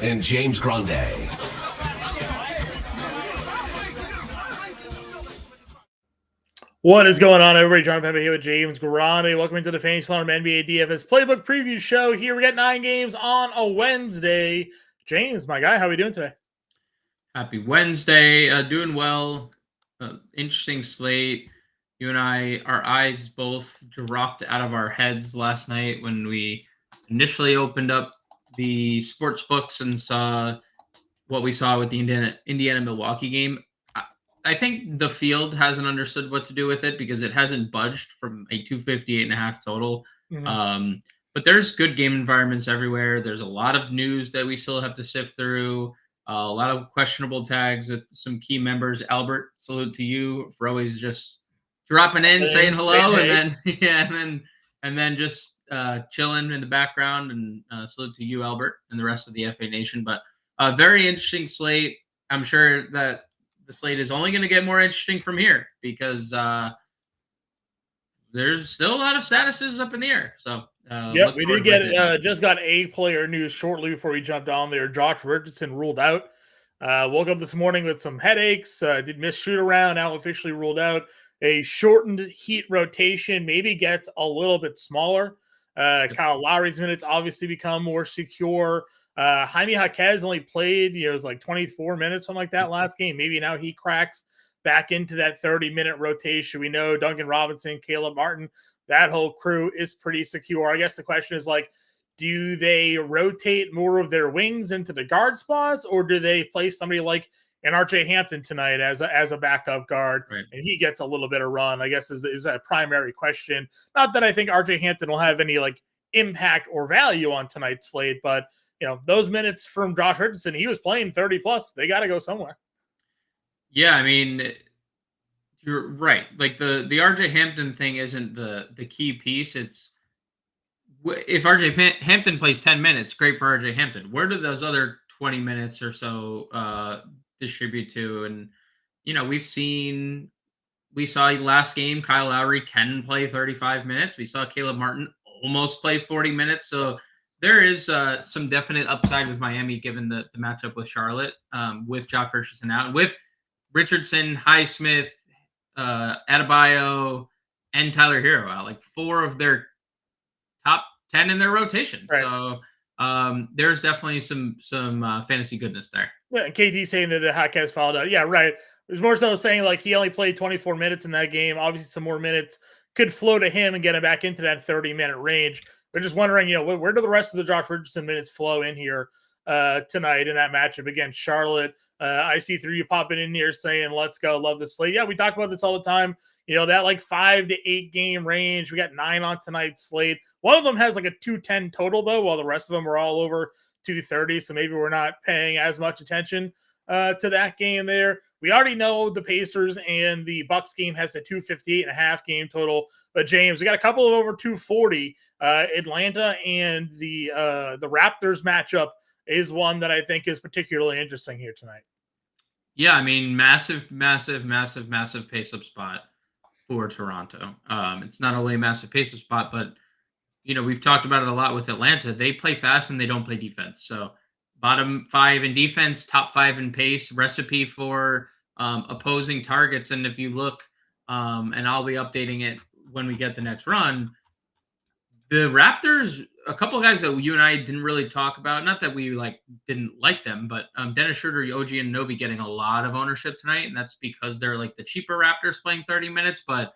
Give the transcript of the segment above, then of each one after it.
and James Grande. What is going on, everybody? Jon Impemba here with James Grande. Welcome into the Fantasy Alarm NBA DFS Playbook Preview Show. Here we got 9 games on a Wednesday. James, my guy, how are we doing today? Happy Wednesday. Doing well. Interesting slate. You and I, our eyes both dropped out of our heads last night when we initially opened up the sports books and saw what we saw with the Indiana-Milwaukee game. I think the field hasn't understood what to do with it because it hasn't budged from a 258.5 total. Mm-hmm. But there's good game environments everywhere. There's a lot of news that we still have to sift through. A lot of questionable tags with some key members. Albert, salute to you for always just dropping in, saying hello, and then just chilling in the background. And salute to you, Albert, and the rest of the FA Nation. But very interesting slate. I'm sure that the slate is only going to get more interesting from here because there's still a lot of statuses up in the air. So yeah, we did get just got a player news shortly before we jumped on there. Josh Richardson ruled out. Woke up this morning with some headaches. Did miss shoot around. Now officially ruled out. A shortened Heat rotation maybe gets a little bit smaller. Kyle Lowry's minutes obviously become more secure. Jaime Jaquez only played, it was like 24 minutes, something like that last game. Maybe now he cracks back into that 30-minute rotation. We know Duncan Robinson, Caleb Martin, that whole crew is pretty secure. I guess the question is like, do they rotate more of their wings into the guard spots, or do they play somebody like an RJ Hampton tonight as a backup guard, right, and he gets a little bit of run, I guess is a primary question. Not that I think RJ Hampton will have any like impact or value on tonight's slate, but those minutes from Josh Richardson, he was playing 30 plus. They got to go somewhere. Yeah, I mean, you're right. Like the RJ Hampton thing isn't the key piece. It's if RJ Hampton plays 10 minutes, great for RJ Hampton. Where do those other 20 minutes or so distribute to? And we saw last game Kyle Lowry can play 35 minutes. We saw Caleb Martin almost play 40 minutes. So there is some definite upside with Miami given the matchup with Charlotte, with Josh Richardson out, with Richardson, Highsmith, Adebayo, and Tyler Hero out, like 4 of their top 10 in their rotation. Right. So there's definitely some fantasy goodness there. Yeah, KT saying that the Jaquez fouled out. Yeah, right. It was more so saying like he only played 24 minutes in that game. Obviously, some more minutes could flow to him and get him back into that 30-minute range. They're just wondering, where do the rest of the Josh Richardson minutes flow in here tonight in that matchup against Charlotte? I see through you popping in here saying, let's go, love this slate. Yeah, we talk about this all the time. That like 5 to 8 game range. We got 9 on tonight's slate. One of them has like a 210 total, though, while the rest of them are all over 230. So maybe we're not paying as much attention to that game there. We already know the Pacers and the Bucks game has a 258.5 game total. But James, we got a couple of over 240. Atlanta and the Raptors matchup is one that I think is particularly interesting here tonight. Yeah, I mean, massive pace-up spot for Toronto. It's not only a massive pace-up spot, but we've talked about it a lot with Atlanta. They play fast and they don't play defense. So bottom 5 in defense, top 5 in pace, recipe for opposing targets. And if you look, and I'll be updating it when we get the next run, the Raptors, a couple of guys that you and I didn't really talk about, not that we didn't like them, but Dennis Schroeder, OG Anunoby getting a lot of ownership tonight, and that's because they're like the cheaper Raptors playing 30 minutes, but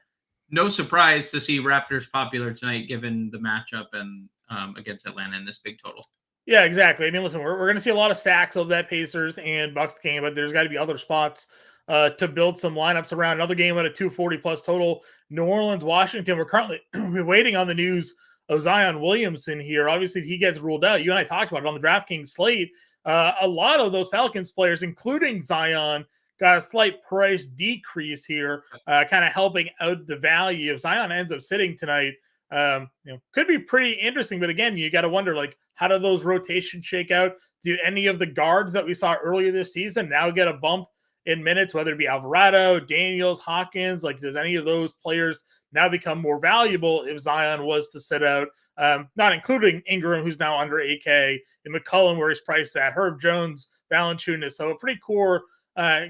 no surprise to see Raptors popular tonight given the matchup and against Atlanta in this big total. Yeah, exactly. I mean, listen, we're going to see a lot of stacks of that Pacers and Bucks game, but there's got to be other spots to build some lineups around. Another game at a 240 plus total. New Orleans, Washington. We're currently waiting on the news of Zion Williamson here. Obviously, if he gets ruled out, you and I talked about it on the DraftKings slate. A lot of those Pelicans players, including Zion, got a slight price decrease here, kind of helping out the value. If Zion ends up sitting tonight, could be pretty interesting. But again, you got to wonder, how do those rotations shake out? Do any of the guards that we saw earlier this season now get a bump in minutes, whether it be Alvarado, Daniels, Hawkins? Does any of those players now become more valuable if Zion was to sit out? not including Ingram, who's now under 8K, and McCollum, where he's priced at, Herb Jones, Valanciunas. So a pretty core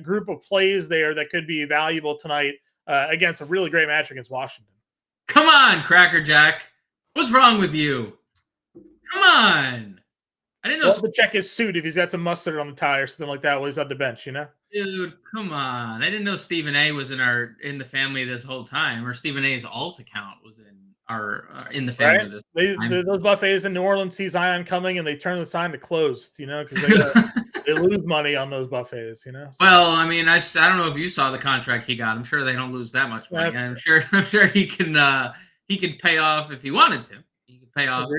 group of plays there that could be valuable tonight against a really great match against Washington. Come on, Cracker Jack. What's wrong with you? Come on. I didn't know. Well, to check his suit if he's got some mustard on the tie or something like that while he's on the bench, you know? Dude, come on. I didn't know Stephen A was in the family this whole time, or Stephen A's alt account was in the family this time. Those buffets in New Orleans see Zion coming and they turn the sign to closed, you know, because they lose money on those buffets, you know. So. Well, I mean, I don't know if you saw the contract he got. I'm sure they don't lose that much money. I'm sure he can pay off if he wanted to. He can pay off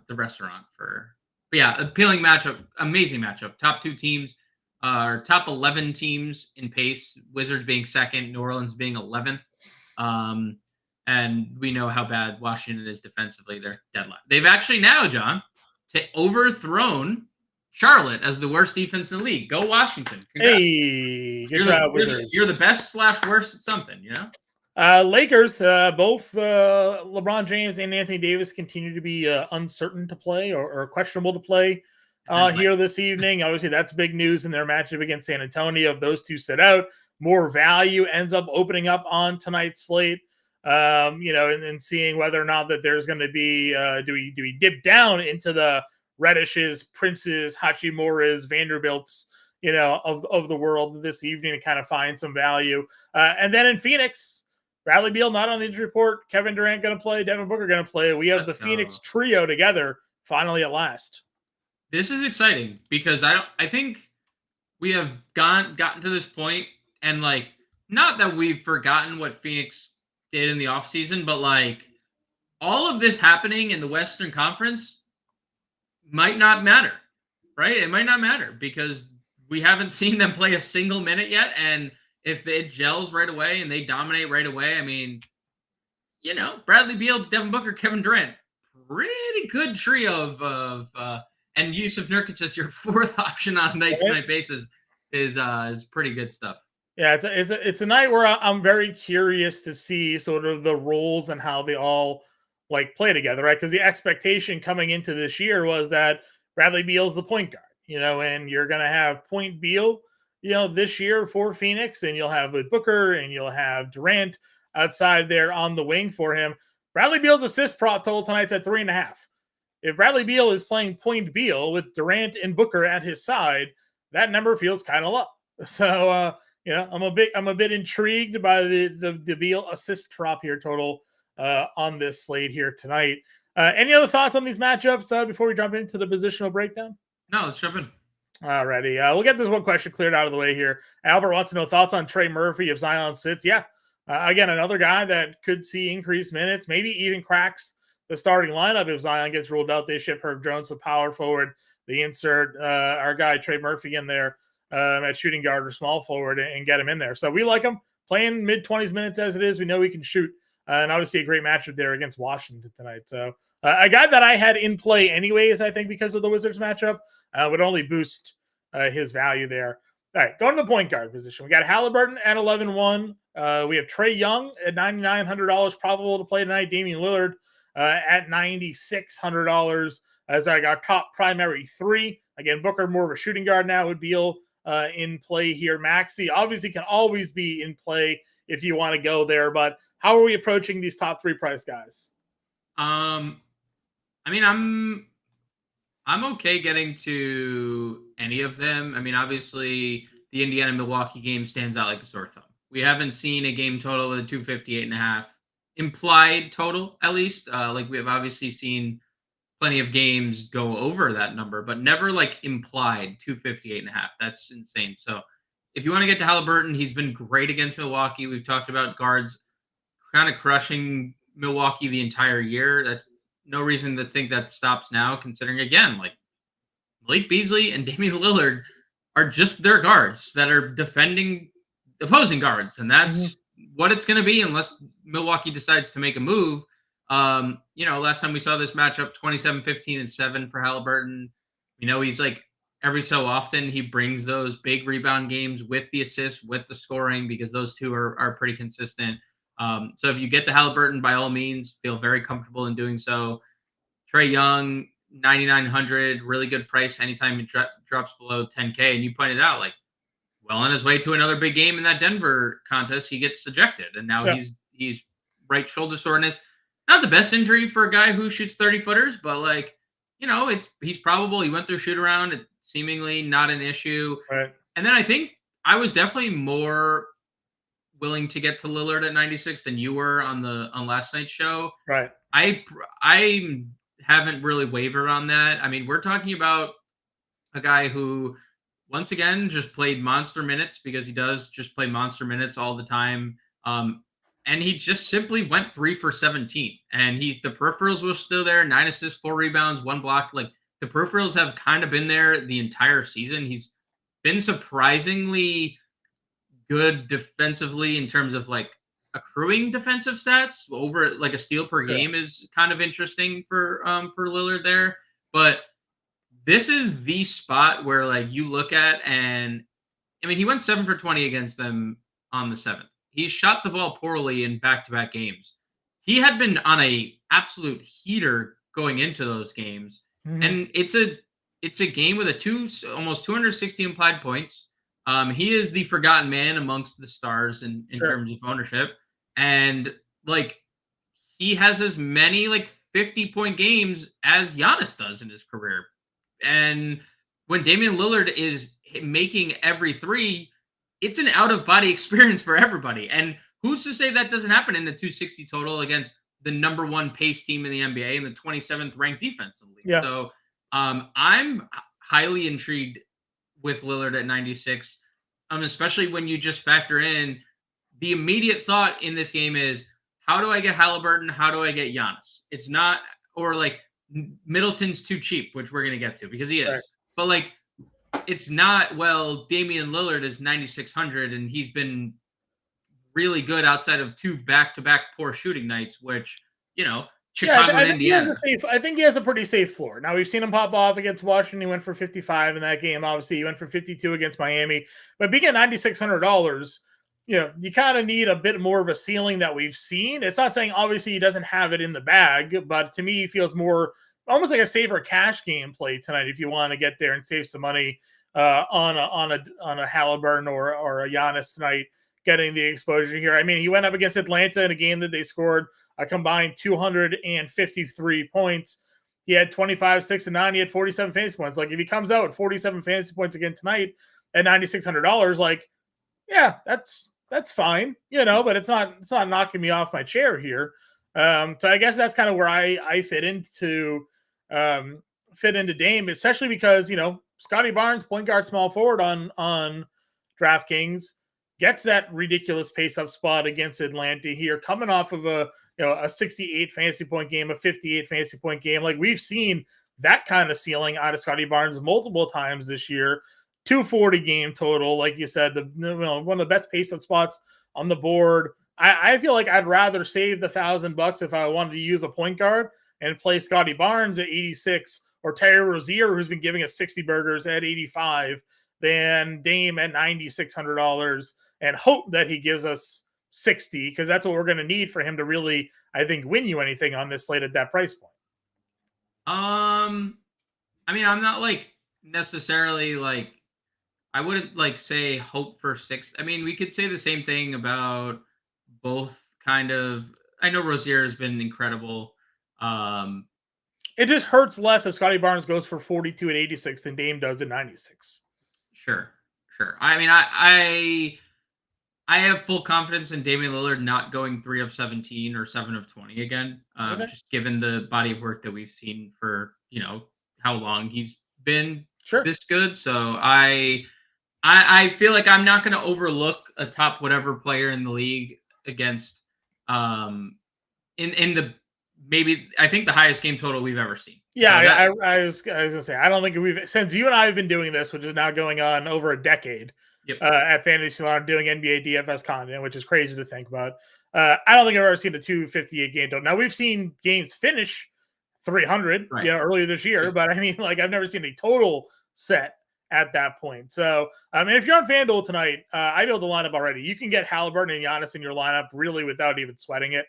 the restaurant for. But yeah, appealing matchup, amazing matchup. Top 2 teams, or top 11 teams in pace. Wizards being second, New Orleans being 11th. And we know how bad Washington is defensively. They're dead last. They've actually now, John, overthrown Charlotte as the worst defense in the league. Go Washington. Congrats. Hey, good job, Wizards. You're the best / worst at something, you know? Lakers, both LeBron James and Anthony Davis continue to be uncertain to play or questionable to play here this evening. Obviously, that's big news in their matchup against San Antonio. If those two sit out, more value ends up opening up on tonight's slate. You know, and seeing whether or not that there's going to be, do we dip down into the Reddishes, Princes, Hachimuras, Vanderbilts, you know, of the world this evening to kind of find some value. And then in Phoenix, Bradley Beal not on the injury report. Kevin Durant going to play. Devin Booker going to play. We have the Phoenix trio together finally at last. This is exciting because I think we have gotten to this point, and like, not that we've forgotten what Phoenix did in the offseason, but like, all of this happening in the Western Conference might not matter, right? It might not matter because we haven't seen them play a single minute yet. And if it gels right away and they dominate right away, I mean, you know, Bradley Beal, Devin Booker, Kevin Durant, pretty good trio of and Yusuf Nurkic as your 4th option on a night-to-night basis is pretty good stuff. Yeah, it's a night where I'm very curious to see sort of the roles and how they all like play together, right? Because the expectation coming into this year was that Bradley Beal's the point guard, you know, and you're going to have point Beal, you know, this year for Phoenix, and you'll have Booker and you'll have Durant outside there on the wing for him. Bradley Beal's assist prop total tonight's at 3.5. If Bradley Beal is playing point Beal with Durant and Booker at his side, that number feels kind of low. So, you know, I'm a bit intrigued by the Beal assist prop here total on this slate here tonight. Any other thoughts on these matchups before we jump into the positional breakdown? No, let's jump in. Alrighty. We'll get this one question cleared out of the way here. Albert wants to know thoughts on Trey Murphy if Zion sits. Yeah. Again, another guy that could see increased minutes, maybe even cracks the starting lineup. If Zion gets ruled out, they ship Herb Jones, the power forward. They insert our guy Trey Murphy in there at shooting guard or small forward and get him in there. So we like him playing mid-20s minutes as it is. We know he can shoot. And obviously a great matchup there against Washington tonight. So a guy that I had in play anyways, I think, because of the Wizards matchup, would only boost his value there. All right, going to the point guard position. We got Halliburton at 11-1. We have Trae Young at $9,900 probable to play tonight. Damian Lillard at $9,600 as I got top primary 3. Again, Booker more of a shooting guard now would be in play here. Maxey obviously can always be in play if you want to go there, but how are we approaching these top 3 price guys? I mean, I'm okay getting to any of them. I mean, obviously the Indiana-Milwaukee game stands out like a sore thumb. We haven't seen a game total with a 258.5 implied total, at least. Like we have obviously seen plenty of games go over that number, but never like implied 258.5. That's insane. So if you want to get to Halliburton, he's been great against Milwaukee. We've talked about guards kind of crushing Milwaukee the entire year. That no reason to think that stops now, considering, again, like Malik Beasley and Damian Lillard are just their guards that are defending opposing guards. And that's what it's going to be unless Milwaukee decides to make a move. You know, last time we saw this matchup, 27, 15, and 7 for Halliburton. You know, he's like every so often he brings those big rebound games with the assists, with the scoring, because those two are pretty consistent. So if you get to Halliburton, by all means, feel very comfortable in doing so. Trae Young, 9,900, really good price anytime he drops below 10K. And you pointed out, like, well on his way to another big game in that Denver contest, he gets ejected, and now he's right shoulder soreness. Not the best injury for a guy who shoots 30-footers, but like, he's probable. He went through shoot around, it's seemingly not an issue. Right. And then I think I was definitely more willing to get to Lillard at 96 than you were on last night's show. Right. I haven't really wavered on that. I mean, we're talking about a guy who, once again, just played monster minutes because he does just play monster minutes all the time. And he just simply went 3 for 17. And the peripherals were still there, 9 assists, 4 rebounds, 1 block. Like, the peripherals have kind of been there the entire season. He's been surprisingly good defensively in terms of like accruing defensive stats. Over like a steal per game is kind of interesting for Lillard there. But this is the spot where like you look at, and I mean, he went 7 for 20 against them on the 7th. He shot the ball poorly in back-to-back games. He had been on a absolute heater going into those games. Mm-hmm. And it's a game with almost 260 implied points. He is the forgotten man amongst the stars in terms of ownership. And like, he has as many like 50-point games as Giannis does in his career. And when Damian Lillard is making every three, it's an out-of-body experience for everybody. And who's to say that doesn't happen in the 260 total against the number 1 pace team in the NBA and the 27th ranked defense in the league? Yeah. So I'm highly intrigued with Lillard at 96, especially when you just factor in the immediate thought in this game is, how do I get Halliburton? How do I get Giannis? It's not, or like, Middleton's too cheap, which we're going to get to because he is. Right. But like, it's not, well, Damian Lillard is 9,600 and he's been really good outside of 2 back-to-back poor shooting nights, which, Chicago and Indiana. I think he has a pretty safe floor. Now, we've seen him pop off against Washington. He went for 55 in that game. Obviously, he went for 52 against Miami. But being at $9,600, you kind of need a bit more of a ceiling that we've seen. It's not saying obviously he doesn't have it in the bag, but to me, he feels more almost like a safer cash game play tonight if you want to get there and save some money on a Halliburton or a Giannis tonight, getting the exposure here. I mean, he went up against Atlanta in a game that they scored a combined 253 points. He had 25, 6, and 9. He had 47 fantasy points. Like, if he comes out with 47 fantasy points again tonight at $9,600, like, yeah, that's fine, but it's not knocking me off my chair here. So I guess that's kind of where I fit into Dame, especially because, Scotty Barnes, point guard, small forward on DraftKings, gets that ridiculous pace up spot against Atlanta here, coming off of a 68 fantasy point game, a 58 fantasy point game. Like, we've seen that kind of ceiling out of Scotty Barnes multiple times this year. 240 game total, like you said, one of the best pace up spots on the board. I feel like I'd rather save the $1,000 if I wanted to use a point guard and play Scotty Barnes at 86 or Terry Rozier, who's been giving us 60 burgers, at 85, than Dame at $9,600 and hope that he gives us 60, because that's what we're going to need for him to really, I think, win you anything on this slate at that price point. I mean, I'm not like necessarily like, I wouldn't like say hope for 6. I mean, we could say the same thing about both kind of. I know Rozier has been incredible. It just hurts less if Scotty Barnes goes for 42 at 86 than Dame does at 96. Sure. I mean, I have full confidence in Damian Lillard not going 3 of 17 or 7 of 20 again. Just given the body of work that we've seen for how long he's been this good. So I feel like I'm not going to overlook a top whatever player in the league against in the maybe I think the highest game total we've ever seen. Yeah, so I was gonna say, I don't think since you and I have been doing this, which is now going on over a decade. Yep. At Fantasy Salon doing NBA DFS content, which is crazy to think about. I don't think I've ever seen a 258 game total. Now, we've seen games finish 300, earlier this year, but I mean, like, I've never seen a total set at that point. So, I mean, if you're on FanDuel tonight, I built the lineup already. You can get Halliburton and Giannis in your lineup really without even sweating it.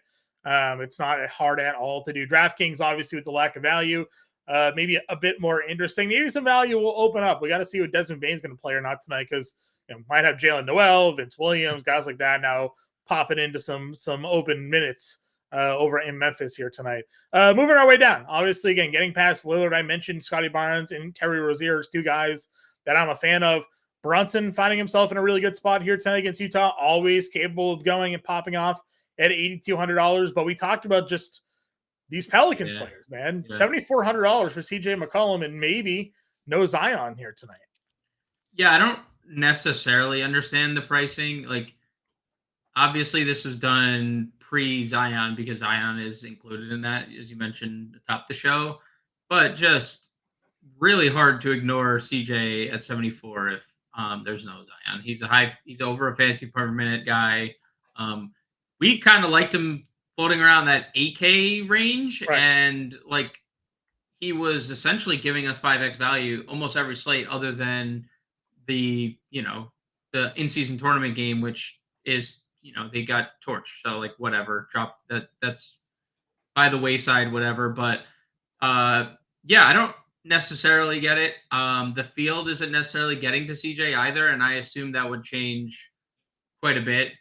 It's not hard at all to do. DraftKings, obviously, with the lack of value, maybe a bit more interesting. Maybe some value will open up. We got to see what Desmond Bane's going to play or not tonight, because might have Jalen Noel, Vince Williams, guys like that now popping into some open minutes over in Memphis here tonight. Moving our way down, obviously, again, getting past Lillard, I mentioned Scotty Barnes and Terry Rozier as two guys that I'm a fan of. Brunson finding himself in a really good spot here tonight against Utah, always capable of going and popping off at $8,200. But we talked about just these Pelicans players, man. $7,400 for CJ McCollum and maybe no Zion here tonight. Yeah, I don't necessarily understand the pricing. Like, obviously, this was done pre-Zion because Zion is included in that, as you mentioned atop the show. But just really hard to ignore CJ at 74 if there's no Zion. He's over a fantasy per minute guy. We kind of liked him floating around that 8K range, right. And like he was essentially giving us 5x value almost every slate, other than the in-season tournament game, which is they got torched, so like whatever, drop that's by the wayside, whatever. But yeah, I don't necessarily get it. The field isn't necessarily getting to CJ either, and I assume that would change quite a bit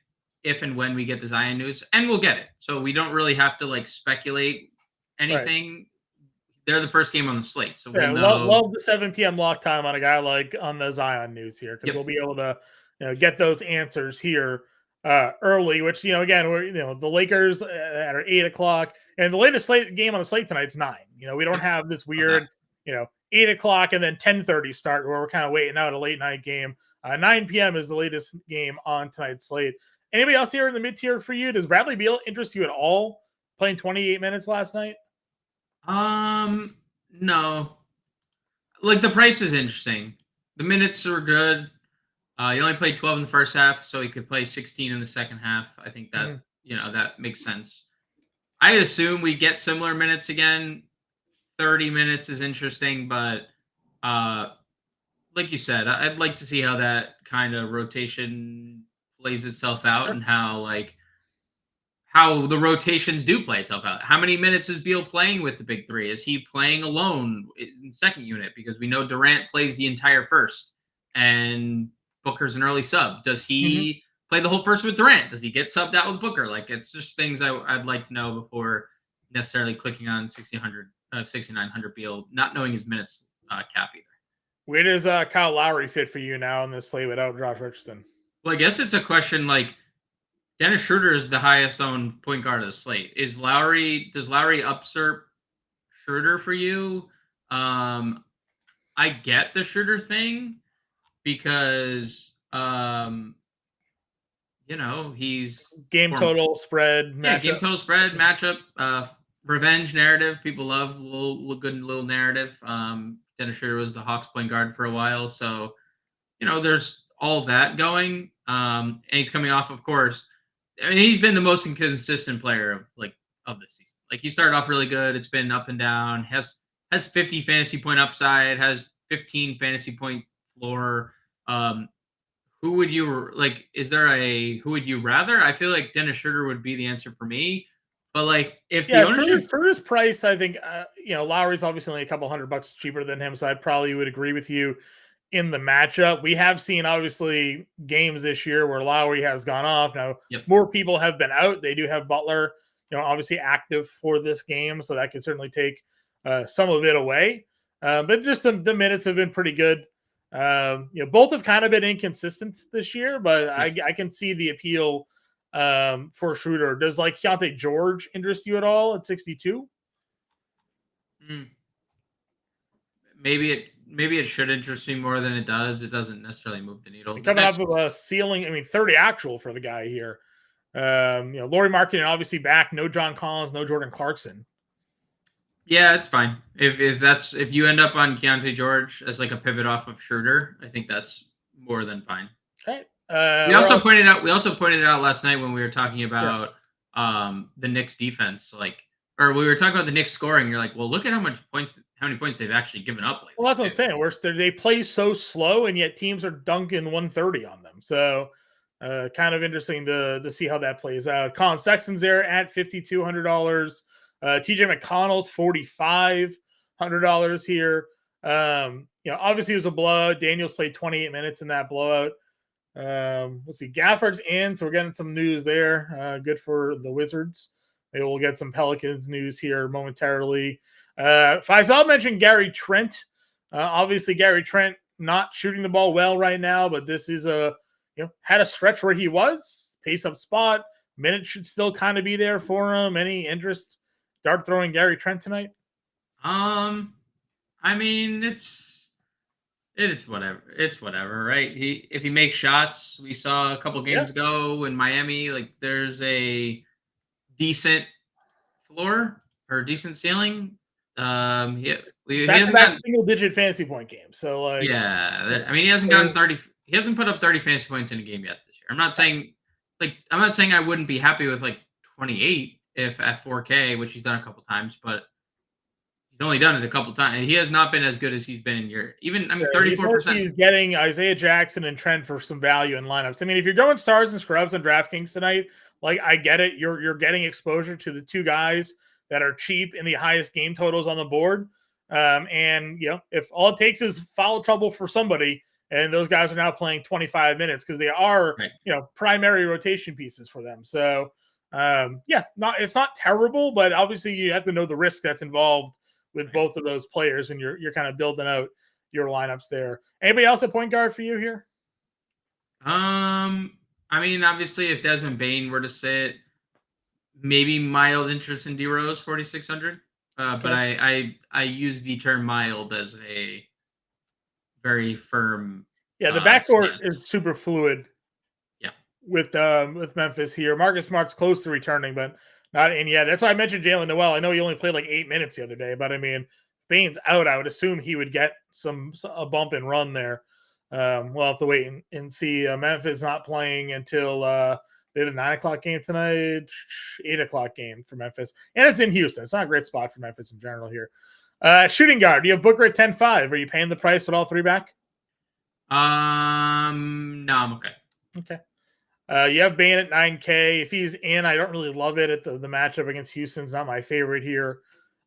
if and when we get the Zion news, and we'll get it. So we don't really have to like speculate anything. Right. They're the first game on the slate, so we'll know. Love the 7 p.m. lock time on a guy like on the Zion news here, because we'll be able to get those answers here early. Which again, we're the Lakers at 8 o'clock, and the latest game on the slate tonight's 9. We don't have this weird 8 o'clock and then 10:30 start where we're kind of waiting out a late night game. 9 p.m. is the latest game on tonight's slate. Anybody else here in the mid tier for you? Does Bradley Beal interest you at all? Playing 28 minutes last night. No. Like, the price is interesting. The minutes are good. He only played 12 in the first half, so he could play 16 in the second half. I think that that makes sense. I assume we get similar minutes again. 30 minutes is interesting, but like you said, I'd like to see how that kind of rotation plays itself out, and how the rotations do play itself out. How many minutes is Beal playing with the big three? Is he playing alone in second unit? Because we know Durant plays the entire first and Booker's an early sub. Does he play the whole first with Durant? Does he get subbed out with Booker? Like, it's just things I'd like to know before necessarily clicking on 6,900 Beal, not knowing his minutes cap either. Where does Kyle Lowry fit for you now in this slate without Josh Richardson? Well, I guess it's a question like, Dennis Schroeder is the highest owned point guard of the slate. Does Lowry usurp Schroeder for you? I get the Schroeder thing because he's game total spread. Yeah, game total spread matchup. Revenge narrative. People love little narrative. Dennis Schroeder was the Hawks point guard for a while, so there's all that going. And he's coming off, of course. I mean, he's been the most inconsistent player of this season. Like, he started off really good. It's been up and down. Has 50 fantasy point upside. Has 15 fantasy point floor. Who would you like? Is there who would you rather? I feel like Dennis Schroeder would be the answer for me. But like, if the ownership for his price, I think Lowry's obviously only a couple $100 cheaper than him, so I probably would agree with you in the matchup. We have seen obviously games this year where Lowry has gone off. Now more people have been out. They do have Butler, obviously active for this game, so that can certainly take some of it away. But just the minutes have been pretty good. Both have kind of been inconsistent this year, but I can see the appeal for Schroeder. Does like Keontae George interest you at all at 62? Maybe it should interest me more than it does. It doesn't necessarily move the needle. Coming off of a ceiling, 30 actual for the guy here. Lauri Markkanen obviously back. No John Collins, no Jordan Clarkson. Yeah, it's fine. If you end up on Keontae George as like a pivot off of Schroeder, I think that's more than fine. Okay. We also pointed out last night when we were talking about the Knicks defense, or we were talking about the Knicks scoring. You're like, well, look at how many points they've actually given up lately. Well, that's what I'm saying. They play so slow, and yet teams are dunking 130 on them. So Kind of interesting to see how that plays out. Colin Sexton's there at $5,200. TJ McConnell's $4,500 here. Obviously it was a blowout. Daniels played 28 minutes in that blowout. Let's see. Gafford's in, so we're getting some news there. Good for the Wizards. Maybe we'll get some Pelicans news here momentarily. Faisal mentioned Gary Trent. Obviously, Gary Trent not shooting the ball well right now, but this is had a stretch where he was pace up spot. Minutes should still kind of be there for him. Any interest dart throwing Gary Trent tonight? I mean, it is whatever. It's whatever, right? If he makes shots, we saw a couple games ago in Miami, like there's a decent floor or decent ceiling. He hasn't gotten single-digit fantasy point game. So like, he hasn't gotten 30. He hasn't put up 30 fantasy points in a game yet this year. I'm not saying I wouldn't be happy with like 28 if at 4K, which he's done a couple times, but he's only done it a couple times. He has not been as good as he's been in your 34%. He's getting Isaiah Jackson and Trent for some value in lineups. I mean, if you're going stars and scrubs on DraftKings tonight, like I get it. You're getting exposure to the two guys that are cheap in the highest game totals on the board. And if all it takes is foul trouble for somebody, and those guys are now playing 25 minutes because they are, primary rotation pieces for them. So, it's not terrible, but obviously you have to know the risk that's involved with both of those players, and you're kind of building out your lineups there. Anybody else at point guard for you here? Obviously, if Desmond Bane were to sit, maybe mild interest in D Rose 4,600. But I use the term mild as a very firm. Yeah, the backcourt is super fluid. Yeah, with Memphis here, Marcus Smart's close to returning, but not in yet. That's why I mentioned Jalen Noel. I know he only played like 8 minutes the other day, but I mean, if Bane's out, I would assume he would get a bump and run there. We'll have to wait and see. Memphis not playing until they had a 9 o'clock game tonight, 8 o'clock game for Memphis, and it's in Houston. It's not a great spot for Memphis in general here. Shooting guard, do you have Booker at 10.5? Are you paying the price with all three back? No, I'm okay. Okay. You have Bane at 9K. If he's in, I don't really love it at the matchup against Houston's not my favorite here.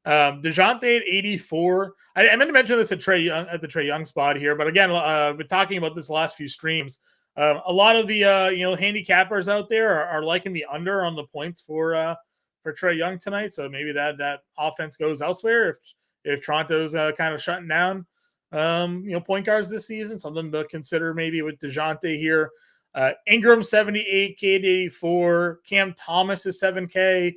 DeJounte at 84. I meant to mention this at the Trae Young spot here, but again, been talking about this last few streams. A lot of the handicappers out there are liking the under on the points for Trae Young tonight. So maybe that offense goes elsewhere if Toronto's kind of shutting down point guards this season. Something to consider maybe with DeJounte here. Ingram 78K to 84. Cam Thomas is 7K.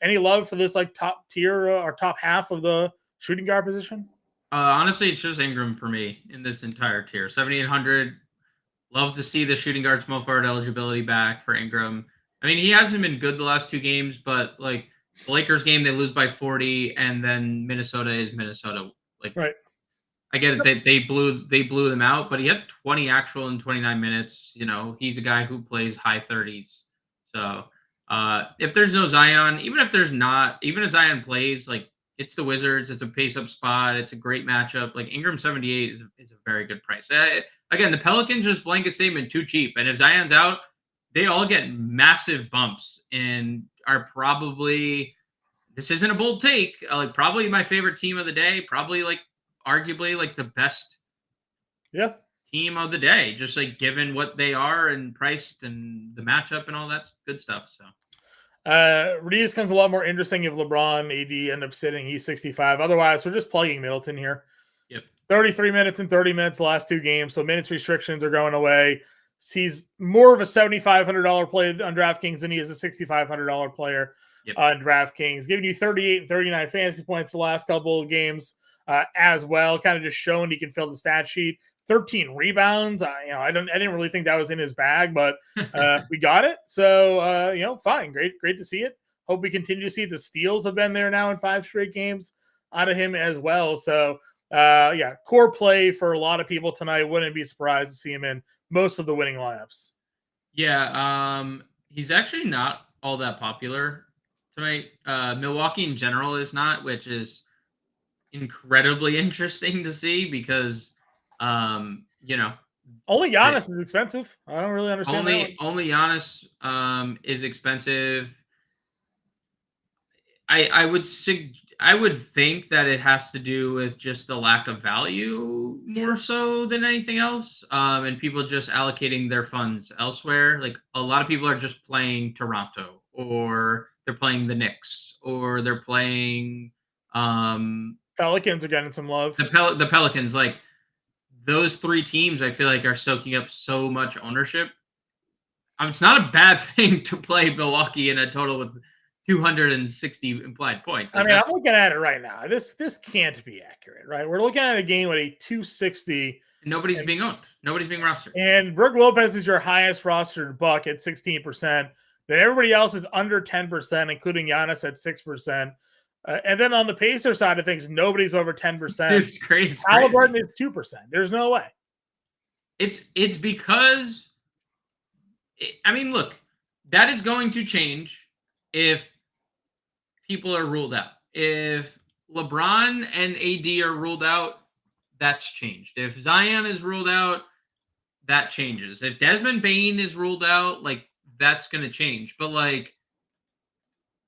Any love for this like top tier or top half of the shooting guard position? Honestly, it's just Ingram for me in this entire tier. 7,800. Love to see the shooting guard small forward eligibility back for Ingram. I mean, he hasn't been good the last 2 games, but like the Lakers game, they lose by 40, and then Minnesota is Minnesota. Like, right. I get it. They blew them out, but he had 20 actual in 29 minutes. He's a guy who plays high 30s. So if there's no Zion, even if Zion plays, like it's the Wizards, it's a pace up spot, it's a great matchup. Like Ingram 78 is a very good price. Again, the Pelicans just blanket statement too cheap, and if Zion's out, they all get massive bumps and are probably. This isn't a bold take. Probably my favorite team of the day. Probably arguably like the best team of the day, just like given what they are and priced and the matchup and all that good stuff. So Reeves comes a lot more interesting if LeBron AD end up sitting. He's 65. Otherwise, we're just plugging Middleton here. Yep. 33 minutes and 30 minutes the last 2 games. So minutes restrictions are going away. He's more of a $7,500 play on DraftKings than he is a $6,500 player on DraftKings, giving you 38 and 39 fantasy points the last couple of games as well. Kind of just showing he can fill the stat sheet. 13 rebounds. I didn't really think that was in his bag, but we got it. So fine, great to see it. Hope we continue to see it. The steals have been there now in 5 straight games out of him as well. So core play for a lot of people tonight. Wouldn't be surprised to see him in most of the winning lineups. Yeah, he's actually not all that popular tonight. Milwaukee in general is not, which is incredibly interesting to see because Only Giannis is expensive. I don't really understand that. Only Giannis is expensive. I would think that it has to do with just the lack of value more so than anything else, and people just allocating their funds elsewhere. Like a lot of people are just playing Toronto, or they're playing the Knicks, or they're playing Pelicans are getting some love. The Pelicans. Like those three teams, I feel like are soaking up so much ownership. It's not a bad thing to play Milwaukee in a total with 260 implied points. Like, I mean, I'm looking at it right now. This can't be accurate, right? We're looking at a game with a 260. Nobody's being owned. Nobody's being rostered. And Brook Lopez is your highest rostered buck at 16%. Then everybody else is under 10%, including Giannis at 6%. And then on the Pacer side of things, nobody's over 10%. Dude, it's crazy. Halliburton is 2%. There's no way. It's because, I mean, look, that is going to change if people are ruled out. If LeBron and AD are ruled out, that's changed. If Zion is ruled out, that changes. If Desmond Bane is ruled out, like that's going to change. But like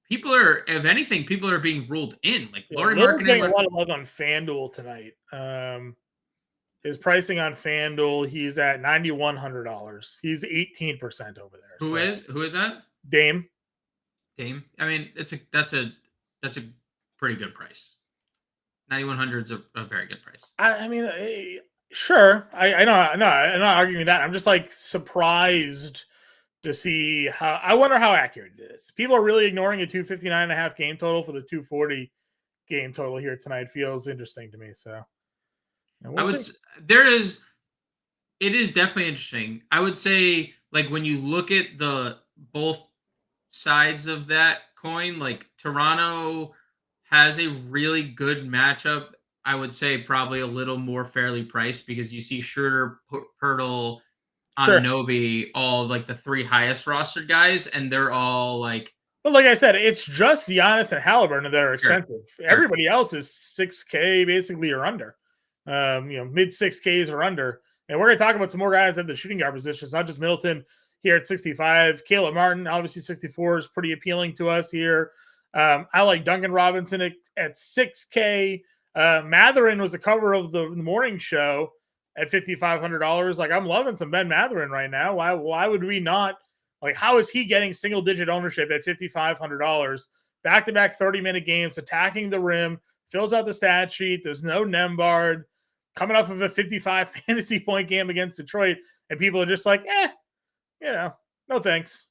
people are, if anything, people are being ruled in. Like Lauri Markkanen getting a lot of love on FanDuel tonight. His pricing on FanDuel, he's at $9,100. He's 18% over there. Who is that? Dame. I mean, that's a pretty good price. 9,100 is a very good price. I mean, sure. I know. I'm not arguing that. I'm just like surprised to see how. I wonder how accurate it is. People are really ignoring a 259.5 game total for the 240 game total here tonight. Feels interesting to me. So it is definitely interesting. I would say, like, when you look at the both sides of that coin, like Toronto has a really good matchup. I would say probably a little more fairly priced because you see Schroeder, Pirtle, Anunoby, all like the three highest rostered guys, and they're all like. But like I said, it's just Giannis and Halliburton that are expensive. Sure. Everybody else is 6K basically or under. Mid 6Ks or under. And we're going to talk about some more guys at the shooting guard positions, not just Middleton here at 65. Caleb Martin, obviously 64 is pretty appealing to us here. I like Duncan Robinson at 6K. Mathurin was the cover of the morning show at $5,500. Like, I'm loving some Ben Mathurin right now. Why would we not? Like, how is he getting single-digit ownership at $5,500? Back-to-back 30-minute games, attacking the rim, fills out the stat sheet. There's no Nembhard. Coming off of a 55 fantasy point game against Detroit, and people are just like, no thanks.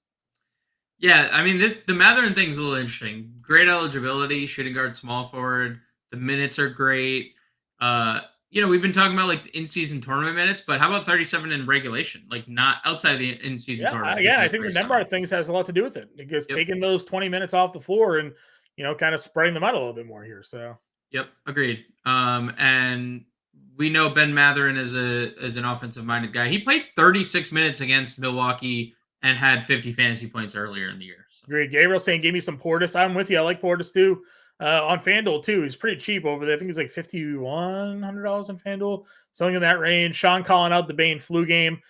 Yeah, I mean, the Mathurin thing's a little interesting. Great eligibility, shooting guard, small forward. The minutes are great. We've been talking about like the in-season tournament minutes, but how about 37 in regulation? Like not outside of the in-season tournament. Again, I think the Nembhard things has a lot to do with it because taking those 20 minutes off the floor and kind of spreading them out a little bit more here. So. Yep, agreed. And we know Ben Mathurin is an offensive-minded guy. He played 36 minutes against Milwaukee and had 50 fantasy points earlier in the year. So. Agreed. Gabriel saying, give me some Portis. I'm with you. I like Portis too. On FanDuel too. He's pretty cheap over there. I think he's like $5,100 on FanDuel. Something in that range. Sean calling out the Bane flu game.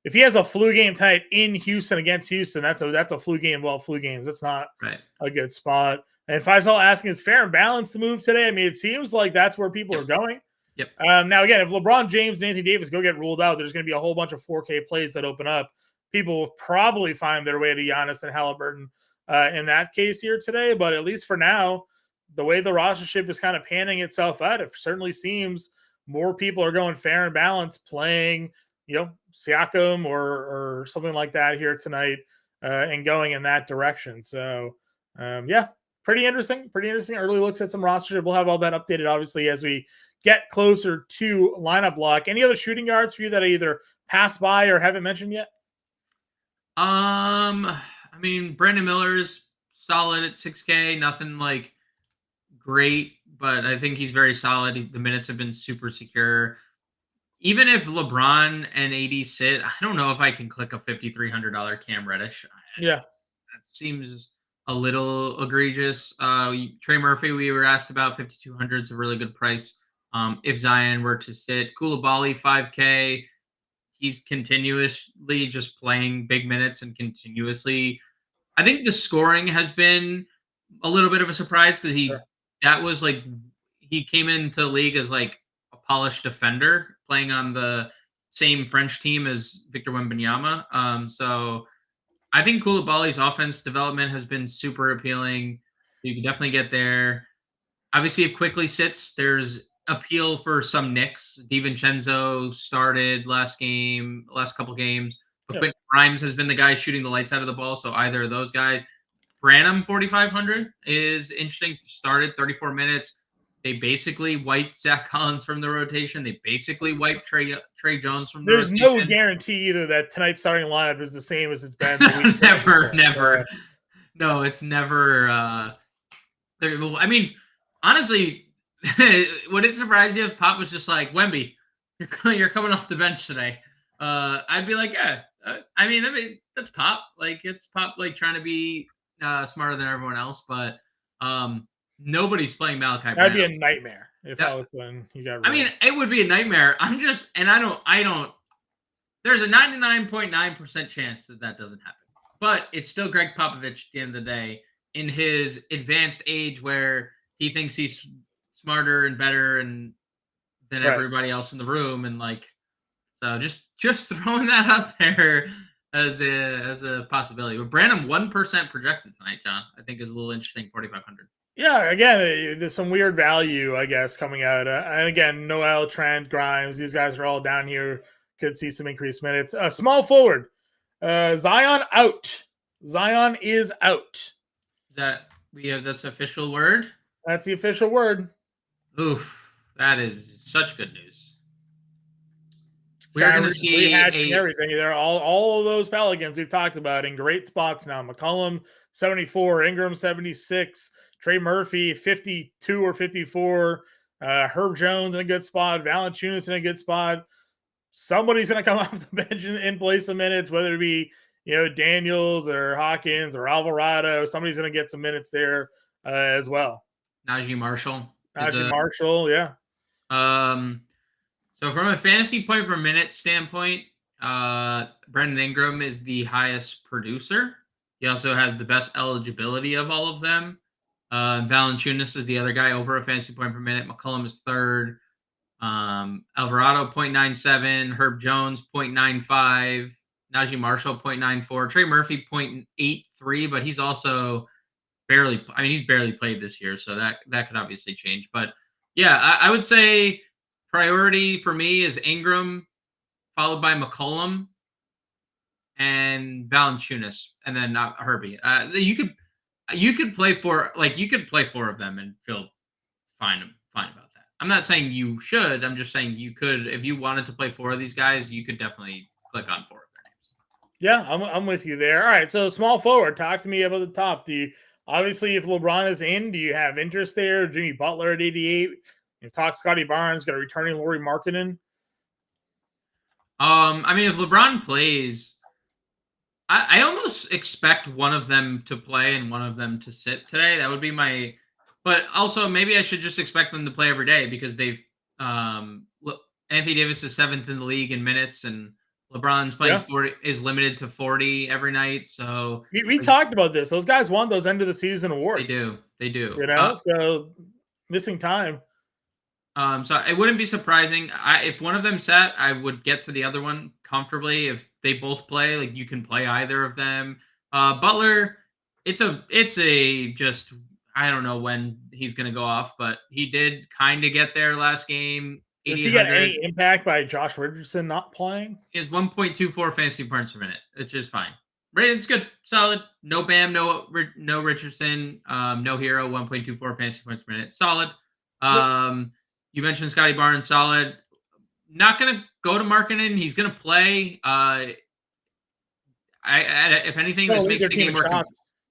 If he has a flu game tonight in Houston against Houston, that's a flu game. Well, flu games. That's not a good spot. And Faisal asking, is fair and balanced the move today? I mean, it seems like that's where people are going. Yep. Now, again, if LeBron James and Anthony Davis go get ruled out, there's going to be a whole bunch of 4K plays that open up. People will probably find their way to Giannis and Halliburton in that case here today. But at least for now, the way the rostership is kind of panning itself out, it certainly seems more people are going fair and balanced, playing, Siakam or something like that here tonight and going in that direction. So, pretty interesting. Early looks at some rostership. We'll have all that updated, obviously, as we get closer to lineup block. Any other shooting guards for you that I either passed by or haven't mentioned yet? I mean, Brandon Miller's solid at 6K. Nothing like great, but I think he's very solid. The minutes have been super secure. Even if LeBron and AD sit, I don't know if I can click a $5,300 Cam Reddish. Yeah. That seems a little egregious. Trey Murphy, we were asked about. 5,200 is a really good price. If Zion were to sit, Koulibaly 5K, he's continuously just playing big minutes and continuously. I think the scoring has been a little bit of a surprise because Sure. that was like he came into the league as like a polished defender playing on the same French team as Victor Wembanyama. So I think Koulibaly's offense development has been super appealing. You can definitely get there. Obviously, if Quickly sits, there's appeal for some Knicks. DiVincenzo started last couple games, but Yeah. Quentin Grimes has been the guy shooting the lights out of the ball. So either of those guys. Branham 4,500 is interesting. Started 34 minutes. They basically wiped Zach Collins from the rotation. They basically wiped Trey Jones from the There's rotation. no guarantee either that tonight's starting lineup is the same as it's been. Never. No, it's never. I mean, honestly, would it surprise you if Pop was just like, Wemby, you're coming off the bench today? I'd be like, yeah. I mean, that's Pop. Like, it's Pop like trying to be smarter than everyone else, but nobody's playing Malachi. That'd be a nightmare if I was when you got. I mean, it would be a nightmare. I don't. There's a 99.9% chance that doesn't happen, but it's still Greg Popovich at the end of the day in his advanced age where he thinks he's smarter and better than everybody else in the room, and like, so just throwing that out there as a possibility. But Branham 1% projected tonight, John, I think is a little interesting. 4,500. Yeah, again, there's some weird value, I guess, coming out. And again, Noel, Trent, Grimes, these guys are all down here. Could see some increased minutes. Small forward, Zion out. Zion is out. That's official word? That's the official word. Oof, that is such good news. We're going to see everything. They're all of those Pelicans we've talked about in great spots now. McCollum 74, Ingram 76, Trey Murphy 52 or 54, Herb Jones in a good spot, Valanciunas in a good spot. Somebody's going to come off the bench and play some minutes, whether it be Daniels or Hawkins or Alvarado. Somebody's going to get some minutes there as well. Najee Marshall, yeah. So from a fantasy point per minute standpoint, Brandon Ingram is the highest producer. He also has the best eligibility of all of them. Valanciunas is the other guy over a fantasy point per minute. McCollum is third. Alvarado 0.97, Herb Jones 0.95, Najee Marshall 0.94, Trey Murphy 0.83, but he's also he's barely played this year, so that could obviously change. But yeah, I would say priority for me is Ingram, followed by McCollum and Valanciunas, and then Herbie. You could play four of them and feel fine about that. I'm not saying you should. I'm just saying you could, if you wanted to play four of these guys, you could definitely click on four of their names. Yeah, I'm with you there. All right, so small forward. Talk to me about the top. Obviously, if LeBron is in, do you have interest there? Jimmy Butler at 88. Talk Scotty Barnes, got a returning Lauri Markkanen. I mean, if LeBron plays, I almost expect one of them to play and one of them to sit today. That would be my. But also, maybe I should just expect them to play every day because they've. Anthony Davis is 7th in the league in minutes, and LeBron's playing 40 is limited to 40 every night. So we talked about this. Those guys want those end of the season awards. They do. So missing time. So it wouldn't be surprising. If one of them sat, I would get to the other one comfortably. If they both play, like you can play either of them. Butler, it's a just. I don't know when he's going to go off, but he did kind of get there last game. Does he get any impact by Josh Richardson not playing? He has 1.24 fantasy points per minute, which is fine. It's good, solid. No Bam, no Richardson, no Hero. 1.24 fantasy points per minute, solid. You mentioned Scotty Barnes, solid. Not going to go to Markkanen. He's going to play. If anything, this makes the game more.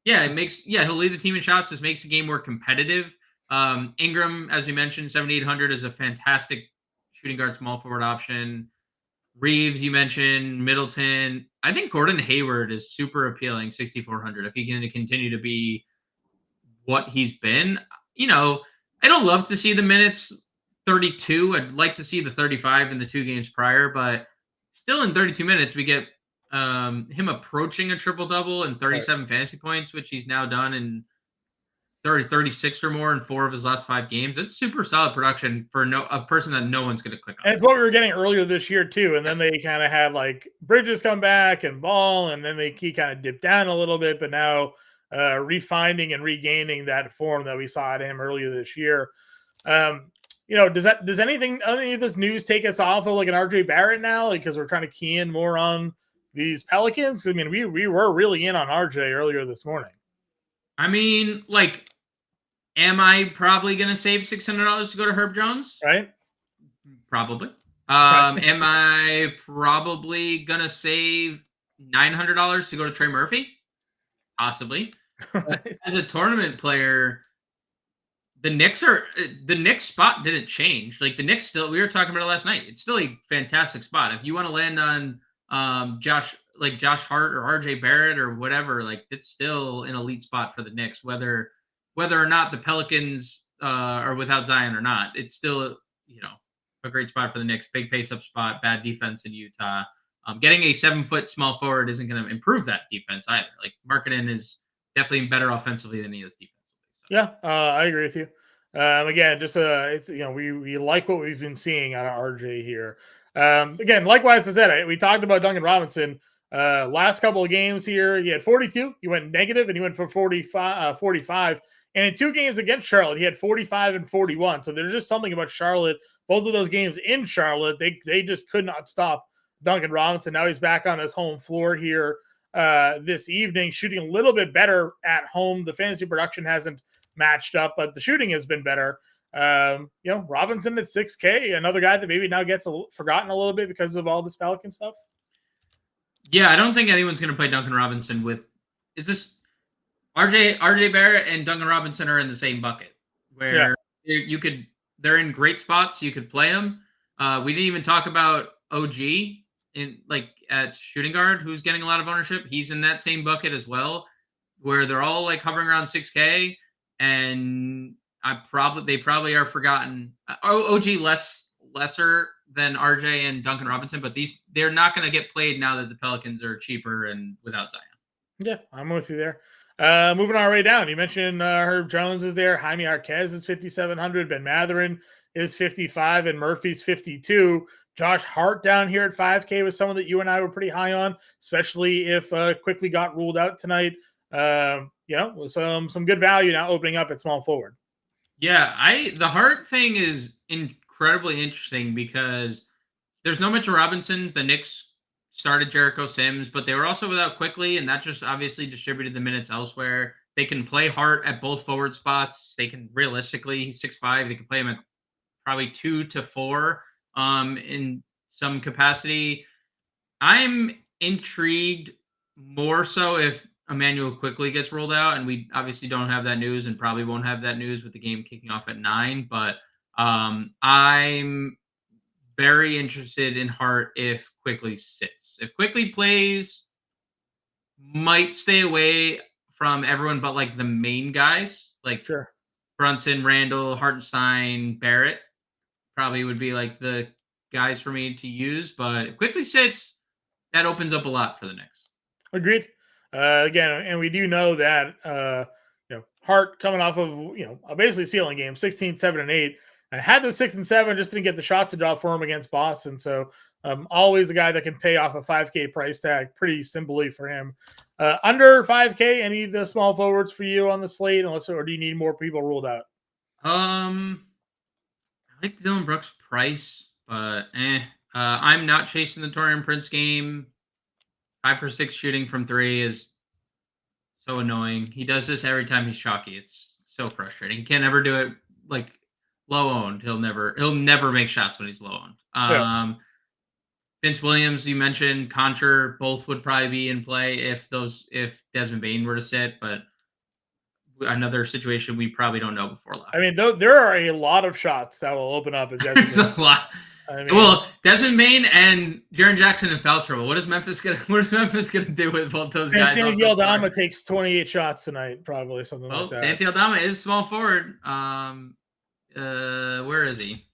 He'll lead the team in shots. This makes the game more competitive. Ingram, as we mentioned, 7,800 is a fantastic shooting guard small forward option. Reeves, you mentioned, Middleton. I think Gordon Hayward is super appealing, 6,400. If he can continue to be what he's been, I don't love to see the minutes 32. I'd like to see the 35 in the 2 games prior, but still in 32 minutes, we get him approaching a triple-double and 37 fantasy points, which he's now done in 36 or more in 4 of his last 5 games. It's super solid production for a person that no one's going to click on. And it's what we were getting earlier this year too. And then they kind of had like Bridges come back and Ball, and then he kind of dipped down a little bit, but now refinding and regaining that form that we saw at him earlier this year. Does any of this news take us off of like an RJ Barrett now? Like, because we're trying to key in more on these Pelicans. I mean, we were really in on RJ earlier this morning. I mean, like, am I probably going to save $600 to go to Herb Jones? Right. Probably. Am I probably going to save $900 to go to Trey Murphy? Possibly. As a tournament player, the Knicks spot didn't change. Like the Knicks still, we were talking about it last night. It's still a fantastic spot. If you want to land on Josh Hart or RJ Barrett or whatever, like it's still an elite spot for the Knicks, whether or not the Pelicans are without Zion or not. It's still, a great spot for the Knicks. Big pace up spot, bad defense in Utah. Getting a 7-foot small forward isn't going to improve that defense either. Like Markkanen is definitely better offensively than he is defensively. So. Yeah, I agree with you. Again, just it's we like what we've been seeing out of RJ here. Again, likewise, as I said, we talked about Duncan Robinson. Last couple of games here, he had 42. He went negative, and he went for 45. And in 2 games against Charlotte, he had 45 and 41. So there's just something about Charlotte. Both of those games in Charlotte, they just could not stop Duncan Robinson. Now he's back on his home floor here this evening, shooting a little bit better at home. The fantasy production hasn't matched up, but the shooting has been better. Robinson at 6K, another guy that maybe now gets forgotten a little bit because of all this Pelican stuff. Yeah, I don't think anyone's going to play Duncan Robinson with. Is this RJ Barrett and Duncan Robinson are in the same bucket where they're in great spots. You could play them. We didn't even talk about OG at shooting guard, who's getting a lot of ownership. He's in that same bucket as well, where they're all like hovering around 6K, and they probably are forgotten. OG lesser than RJ and Duncan Robinson, but they're not going to get played now that the Pelicans are cheaper and without Zion. Yeah, I'm with you there. Moving our way down, you mentioned Herb Jones is there. Jaime Arquez is 5,700. Ben Mathurin is 55, and Murphy's 52. Josh Hart down here at 5K was someone that you and I were pretty high on, especially if quickly got ruled out tonight. With some good value now opening up at small forward. Yeah, the Hart thing is incredibly interesting because there's no Mitchell Robinson. The Knicks started Jericho Sims, but they were also without Quickly, and that just obviously distributed the minutes elsewhere. They can play Hart at both forward spots. They can realistically, he's 6'5". They can play him at probably 2 to 4 in some capacity. I'm intrigued more so if Emmanuel Quickly gets rolled out, and we obviously don't have that news and probably won't have that news with the game kicking off at 9, but I'm very interested in Hart if Quickly sits. If Quickly plays, might stay away from everyone but like the main guys, like sure. Brunson, Randall, Hartenstein, Barrett probably would be like the guys for me to use. But if Quickly sits, that opens up a lot for the Knicks. Agreed. Again, and we do know that Hart coming off of a basically ceiling game, 16, 7, and 8. I had the 6 and 7, just didn't get the shots to drop for him against Boston. So always a guy that can pay off a 5K price tag pretty simply for him. Under 5K, any of the small forwards for you on the slate, or do you need more people ruled out? I like Dylan Brooks' price, but I'm not chasing the Taurean Prince game. 5 for 6 shooting from 3 is so annoying. He does this every time he's chalky. It's so frustrating. He can't ever do it like low owned. He'll never make shots when he's low owned. Vince Williams, you mentioned, Concher, both would probably be in play if Desmond Bane were to sit, but another situation we probably don't know before last. I mean, there are a lot of shots that will open up. There's a lot. Desmond Bane and Jaren Jackson in foul trouble. What is Memphis gonna do with both those guys? Santi Aldama takes 28 shots tonight, probably something like that. Santi Aldama is small forward. Where is he?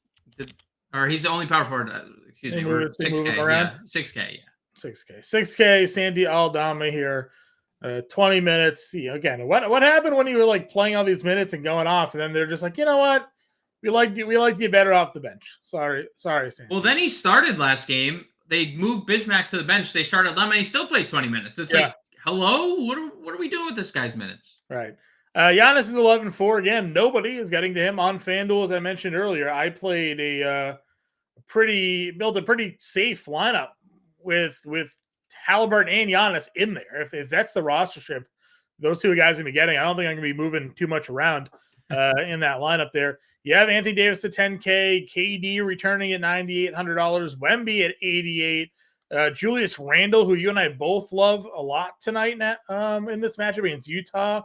or he's the only power forward. Excuse me, we're 6K. Yeah, 6K. Yeah, 6K. Sandy Aldama here. 20 minutes. Again, what happened when you were like playing all these minutes and going off, and then they're just like, you know what? We like you better off the bench. Sorry, Sandy. Well, then he started last game. They moved Bismack to the bench. They started Lemon. He still plays 20 minutes. It's like, hello? What are we doing with this guy's minutes? Right. Giannis is 11-4. Again, nobody is getting to him on FanDuel, as I mentioned earlier. I played built a pretty safe lineup with Halliburton and Giannis in there. If that's the rostership, those two guys are going to be getting. I don't think I'm going to be moving too much around in that lineup there. You have Anthony Davis at 10K, KD returning at $9,800, Wemby at 88, Julius Randle, who you and I both love a lot tonight in this matchup against Utah.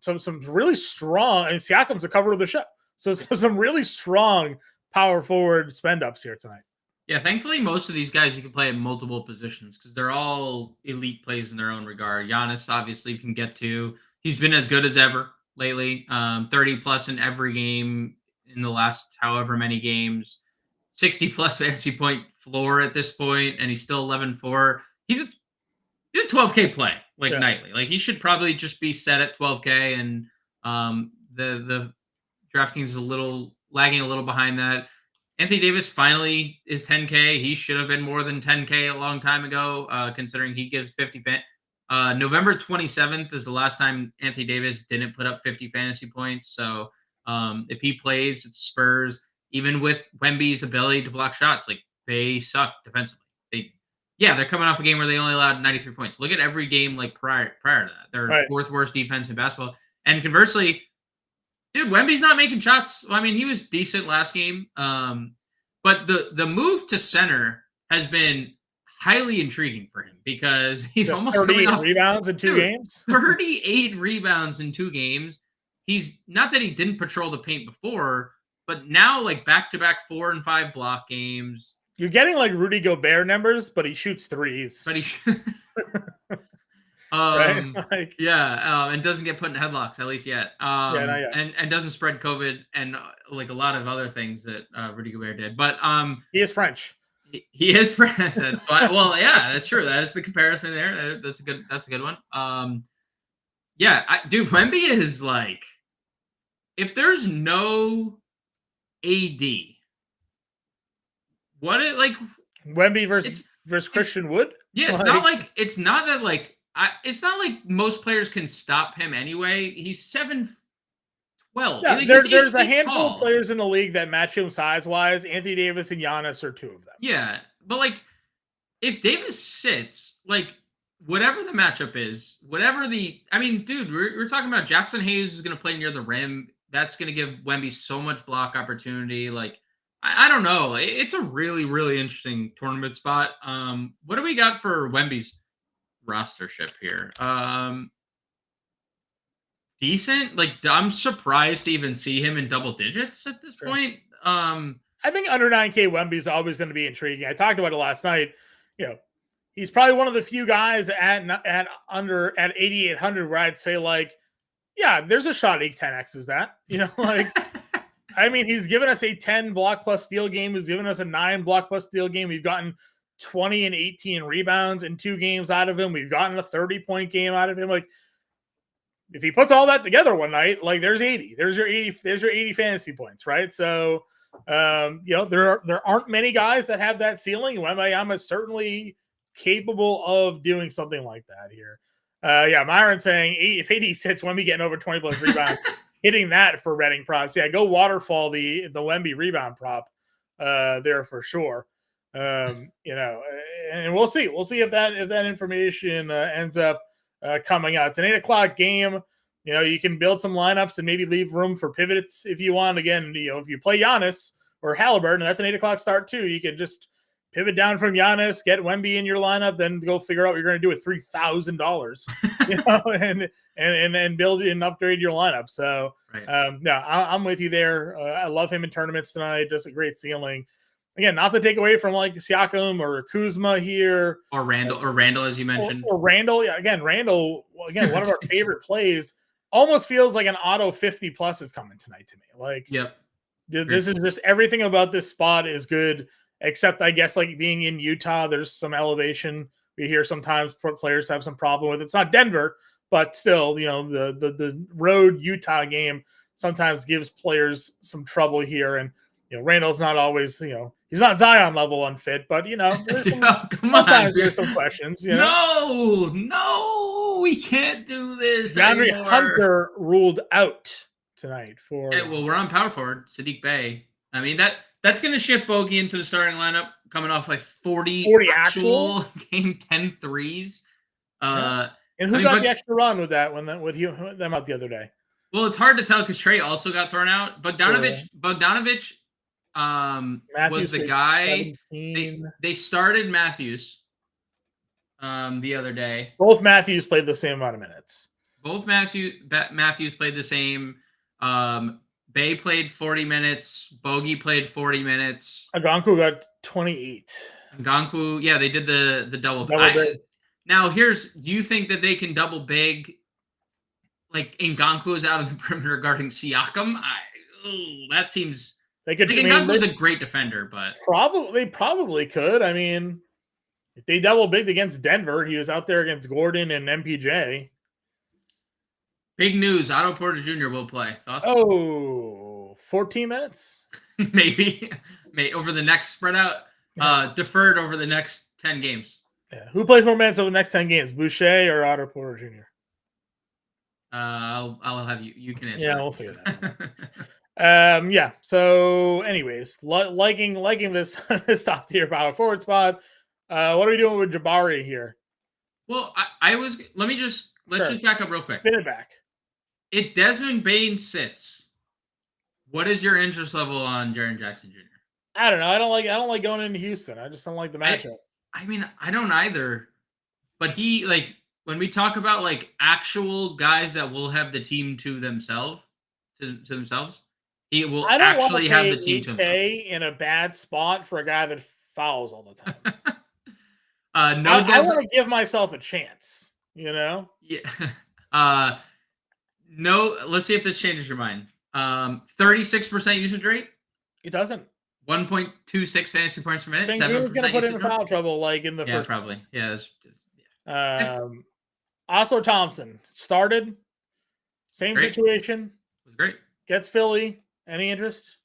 Some really strong, and Siakam's the cover of the show. So some really strong power forward spend ups here tonight. Yeah, thankfully, most of these guys you can play at multiple positions because they're all elite plays in their own regard. Giannis, obviously, you can get to. He's been as good as ever lately. 30 plus in every game in the last however many games. 60 plus fantasy point floor at this point, and he's still 11-4. He's a 12K play nightly. Like he should probably just be set at 12K, and the DraftKings is lagging a little behind that. Anthony Davis finally is 10K. He should have been more than 10K a long time ago, considering he gives 50 November 27th is the last time Anthony Davis didn't put up 50 fantasy points. So if he plays, it's Spurs. Even with Wemby's ability to block shots, like they suck defensively. They're coming off a game where they only allowed 93 points. Look at every game like prior to that. They're fourth worst defense in basketball. And conversely, dude, Wemby's not making shots. Well, I mean, he was decent last game. But the move to center has been highly intriguing for him because he's almost 38 rebounds in two games. 38 rebounds in 2 games. He's not that he didn't patrol the paint before, but now like back-to-back 4 and 5 block games. You're getting like Rudy Gobert numbers, but he shoots threes. But he right? and doesn't get put in headlocks, at least yet. Not yet. And doesn't spread COVID and like a lot of other things that Rudy Gobert did. But he is French. He is French. That's why. Well, yeah, that's true. That is the comparison there. That's a good one. Dude, Wemby is like, if there's no AD, what it like Wemby versus Christian Wood? Yeah, it's not like most players can stop him anyway. He's 7'12". Yeah, there's a handful of players in the league that match him size-wise. Anthony Davis and Giannis are 2 of them. Yeah, but like if Davis sits, like whatever the matchup is, dude, we're talking about Jackson Hayes is going to play near the rim. That's going to give Wemby so much block opportunity. Like, I don't know. It's a really, really interesting tournament spot. What do we got for Wemby's rostership here? Decent. Like, I'm surprised to even see him in double digits at this point. I think under 9K Wemby is always going to be intriguing. I talked about it last night. He's probably one of the few guys at 8,800 where I'd say like, yeah, there's a shot he 10X's that. I mean, he's given us a 10 block plus steal game. He's given us a 9 block plus steal game. We've gotten 20 and 18 rebounds in 2 games out of him. We've gotten a 30-point game out of him. Like, if he puts all that together one night, like there's 80. There's your 80 fantasy points, right? So, there aren't many guys that have that ceiling. Wembanyama is certainly capable of doing something like that here. Myron saying if AD sits, Wemby getting over 20 plus rebounds, hitting that for betting props. Yeah, go waterfall the Wemby rebound prop there for sure. And we'll see. We'll see if that information ends up coming out. It's an 8:00 game. You can build some lineups and maybe leave room for pivots if you want. Again, if you play Giannis or Halliburton, that's an 8:00 start too. You can just pivot down from Giannis, get Wemby in your lineup, then go figure out what you're going to do with $3,000, and build and upgrade your lineup. So, right. I'm with you there. I love him in tournaments tonight. Just a great ceiling. Again, not to take away from like Siakam or Kuzma here, or Randall, as you mentioned, or Randall. Yeah, Randall. One of our favorite plays. Almost feels like an auto 50 plus is coming tonight to me. Like, yep. This is just everything about this spot is good, except I guess like being in Utah, there's some elevation. We hear sometimes players have some problem with it. It's not Denver, but still, you know, the road Utah game sometimes gives players some trouble here. And, you know, Randall's not always, you know, he's not Zion level unfit, but, you know, there's there's some questions. You know? No, we can't do this DeAndre anymore. Hunter ruled out tonight for. Well, we're on power forward, Sadiq Bey. I mean, that's going to shift Bogey into the starting lineup, coming off like 40 actual game, 10 threes. And who got the extra run with that when he went them out the other day? Well, it's hard to tell because Trey also got thrown out. Bogdanovich was the guy. They started Matthews the other day. Both Matthews played the same amount of minutes. Both Matthews played the same. Bay played 40 minutes. Bogey played 40 minutes. Aganku got 28. Aganku, yeah, they did the double big. Now, do you think that they can double big? Like Nganku is out of the perimeter guarding Siakam? That seems. Nganku is a great defender, but they probably could. I mean, if they double bigged against Denver, he was out there against Gordon and MPJ. Big news: Otto Porter Jr. will play. Thoughts? 14 minutes, maybe over the next spread out, deferred over the next 10 games. Yeah. Who plays more minutes over the next 10 games, Boucher or Otto Porter Jr.? I'll have you. You can answer. Yeah, we'll figure that out. Yeah. So, anyways, liking this top tier power forward spot. What are we doing with Jabari here? Well, let's just back up real quick. Spin it back. If Desmond Bane sits, what is your interest level on Jaren Jackson Jr.? I don't know. I don't like going into Houston. I just don't like the matchup. I mean, I don't either. But when we talk about like actual guys that will have the team to themselves, he will actually have the team to himself. In a bad spot for a guy that fouls all the time. I want to give myself a chance. You know? Yeah. No. Let's see if this changes your mind. 36% usage rate. It doesn't. 1.26 fantasy points per minute. 7% going to put him in foul trouble, like in the first. Yeah, probably. Yeah. Oscar Thompson started. Same situation. It was great. Gets Philly. Any interest?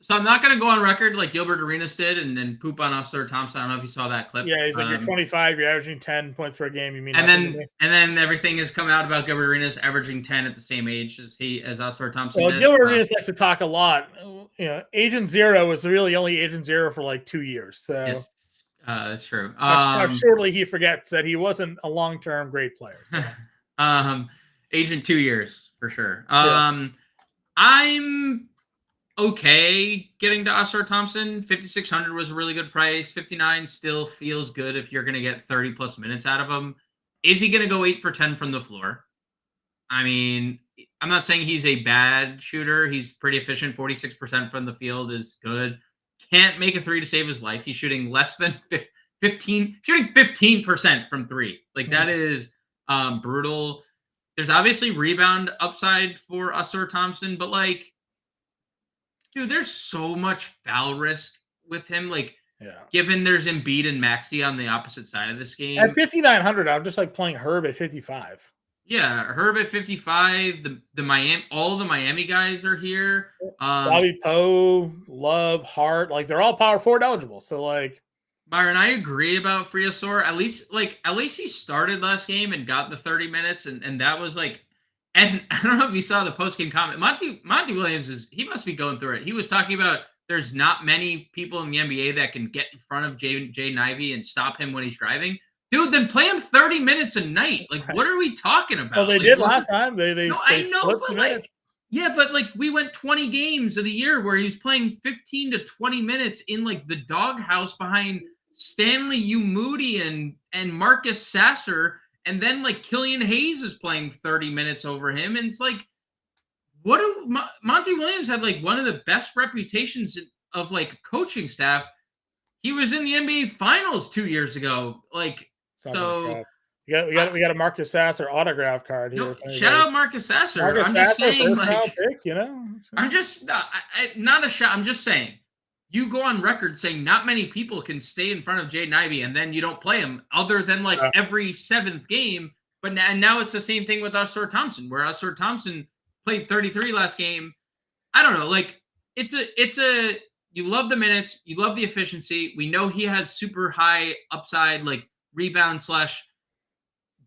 So I'm not going to go on record like Gilbert Arenas did and poop on Oscar Thompson. I don't know if you saw that clip. Yeah, he's like, you're 25, you're averaging 10 points per game. You mean? And then everything has come out about Gilbert Arenas averaging 10 at the same age as Oscar Thompson. Well, Gilbert Arenas likes to talk a lot. You know, Agent Zero was really only Agent Zero for like 2 years. So yes, that's true. Surely he forgets that he wasn't a long-term great player. So. Agent 2 years for sure. Yeah. I'm okay getting to Oscar Thompson. 5,600 was a really good price. 59 still feels good if you're going to get 30 plus minutes out of him. Is he going to go 8 for 10 from the floor? I mean, I'm not saying he's a bad shooter. He's pretty efficient. 46% from the field is good. Can't make a 3 to save his life. He's shooting less than 15% from 3. Like that is brutal. There's obviously rebound upside for Oscar Thompson, but like, dude, there's so much foul risk with him. Like, given there's Embiid and Maxey on the opposite side of this game. At 5,900, I'm just like playing Herb at 55. Yeah, Herb at 55. All the Miami guys are here. Bobby Poe, Love, Hart, like they're all power forward eligible. So like, Byron, I agree about Friasor. At least he started last game and got the 30 minutes, and that was like. And I don't know if you saw the post-game comment. Monty Williams he must be going through it. He was talking about there's not many people in the NBA that can get in front of Jay Nivey and stop him when he's driving. Dude, then play him 30 minutes a night. Like, what are we talking about? Well, they did last time. They I know, but like, but like we went 20 games of the year where he was playing 15 to 20 minutes in like the doghouse behind Stanley Moody and Marcus Sasser. And then, like, Killian Hayes is playing 30 minutes over him. And it's like, Monty Williams had, like, one of the best reputations of, like, coaching staff. He was in the NBA Finals 2 years ago. Like, so We got a Marcus Sasser autograph card here. No, shout out Marcus Sasser. I'm just saying, like, pick, I'm just not a shot. I'm just saying, you go on record saying not many people can stay in front of Jaden Ivey, and then you don't play him, other than like every 7th game. But now it's the same thing with Ausar Thompson, where Ausar Thompson played 33 last game. I don't know, like it's a you love the minutes, you love the efficiency. We know he has super high upside, like rebound /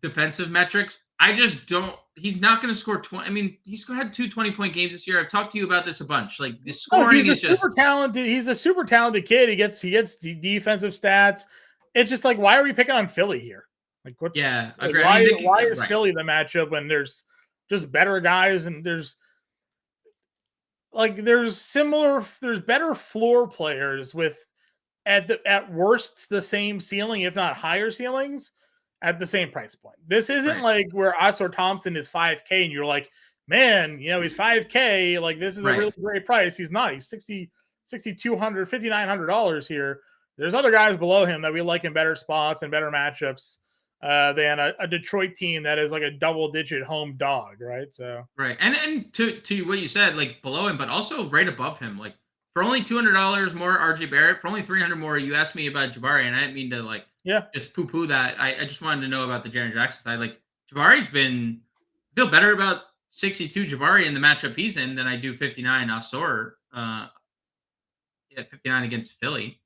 defensive metrics. I just don't. He's not going to score 20. I mean, he's had 2 20-point games this year. I've talked to you about this a bunch. Like the scoring is just super talented. He's a super talented kid. He gets the defensive stats. It's just like, why are we picking on Philly here? Like, what's agree. Why is Philly the matchup when there's just better guys and there's better floor players with at worst the same ceiling, if not higher ceilings, at the same price point. This isn't like where Ausar Thompson is 5K and you're like, man, he's 5K. Like, this is a really great price. He's not. He's $6,200, $5,900 here. There's other guys below him that we like in better spots and better matchups than a Detroit team that is like a double-digit home dog, right? So and to what you said, like below him, but also right above him, like for only $200 more, RJ Barrett. For only $300 more, you asked me about Jabari, and I didn't mean to just poo-poo that. I just wanted to know about the Jaren Jackson side. Like Jabari's been feel better about 62 Jabari in the matchup he's in than I do 59 Ausar. 59 against Philly.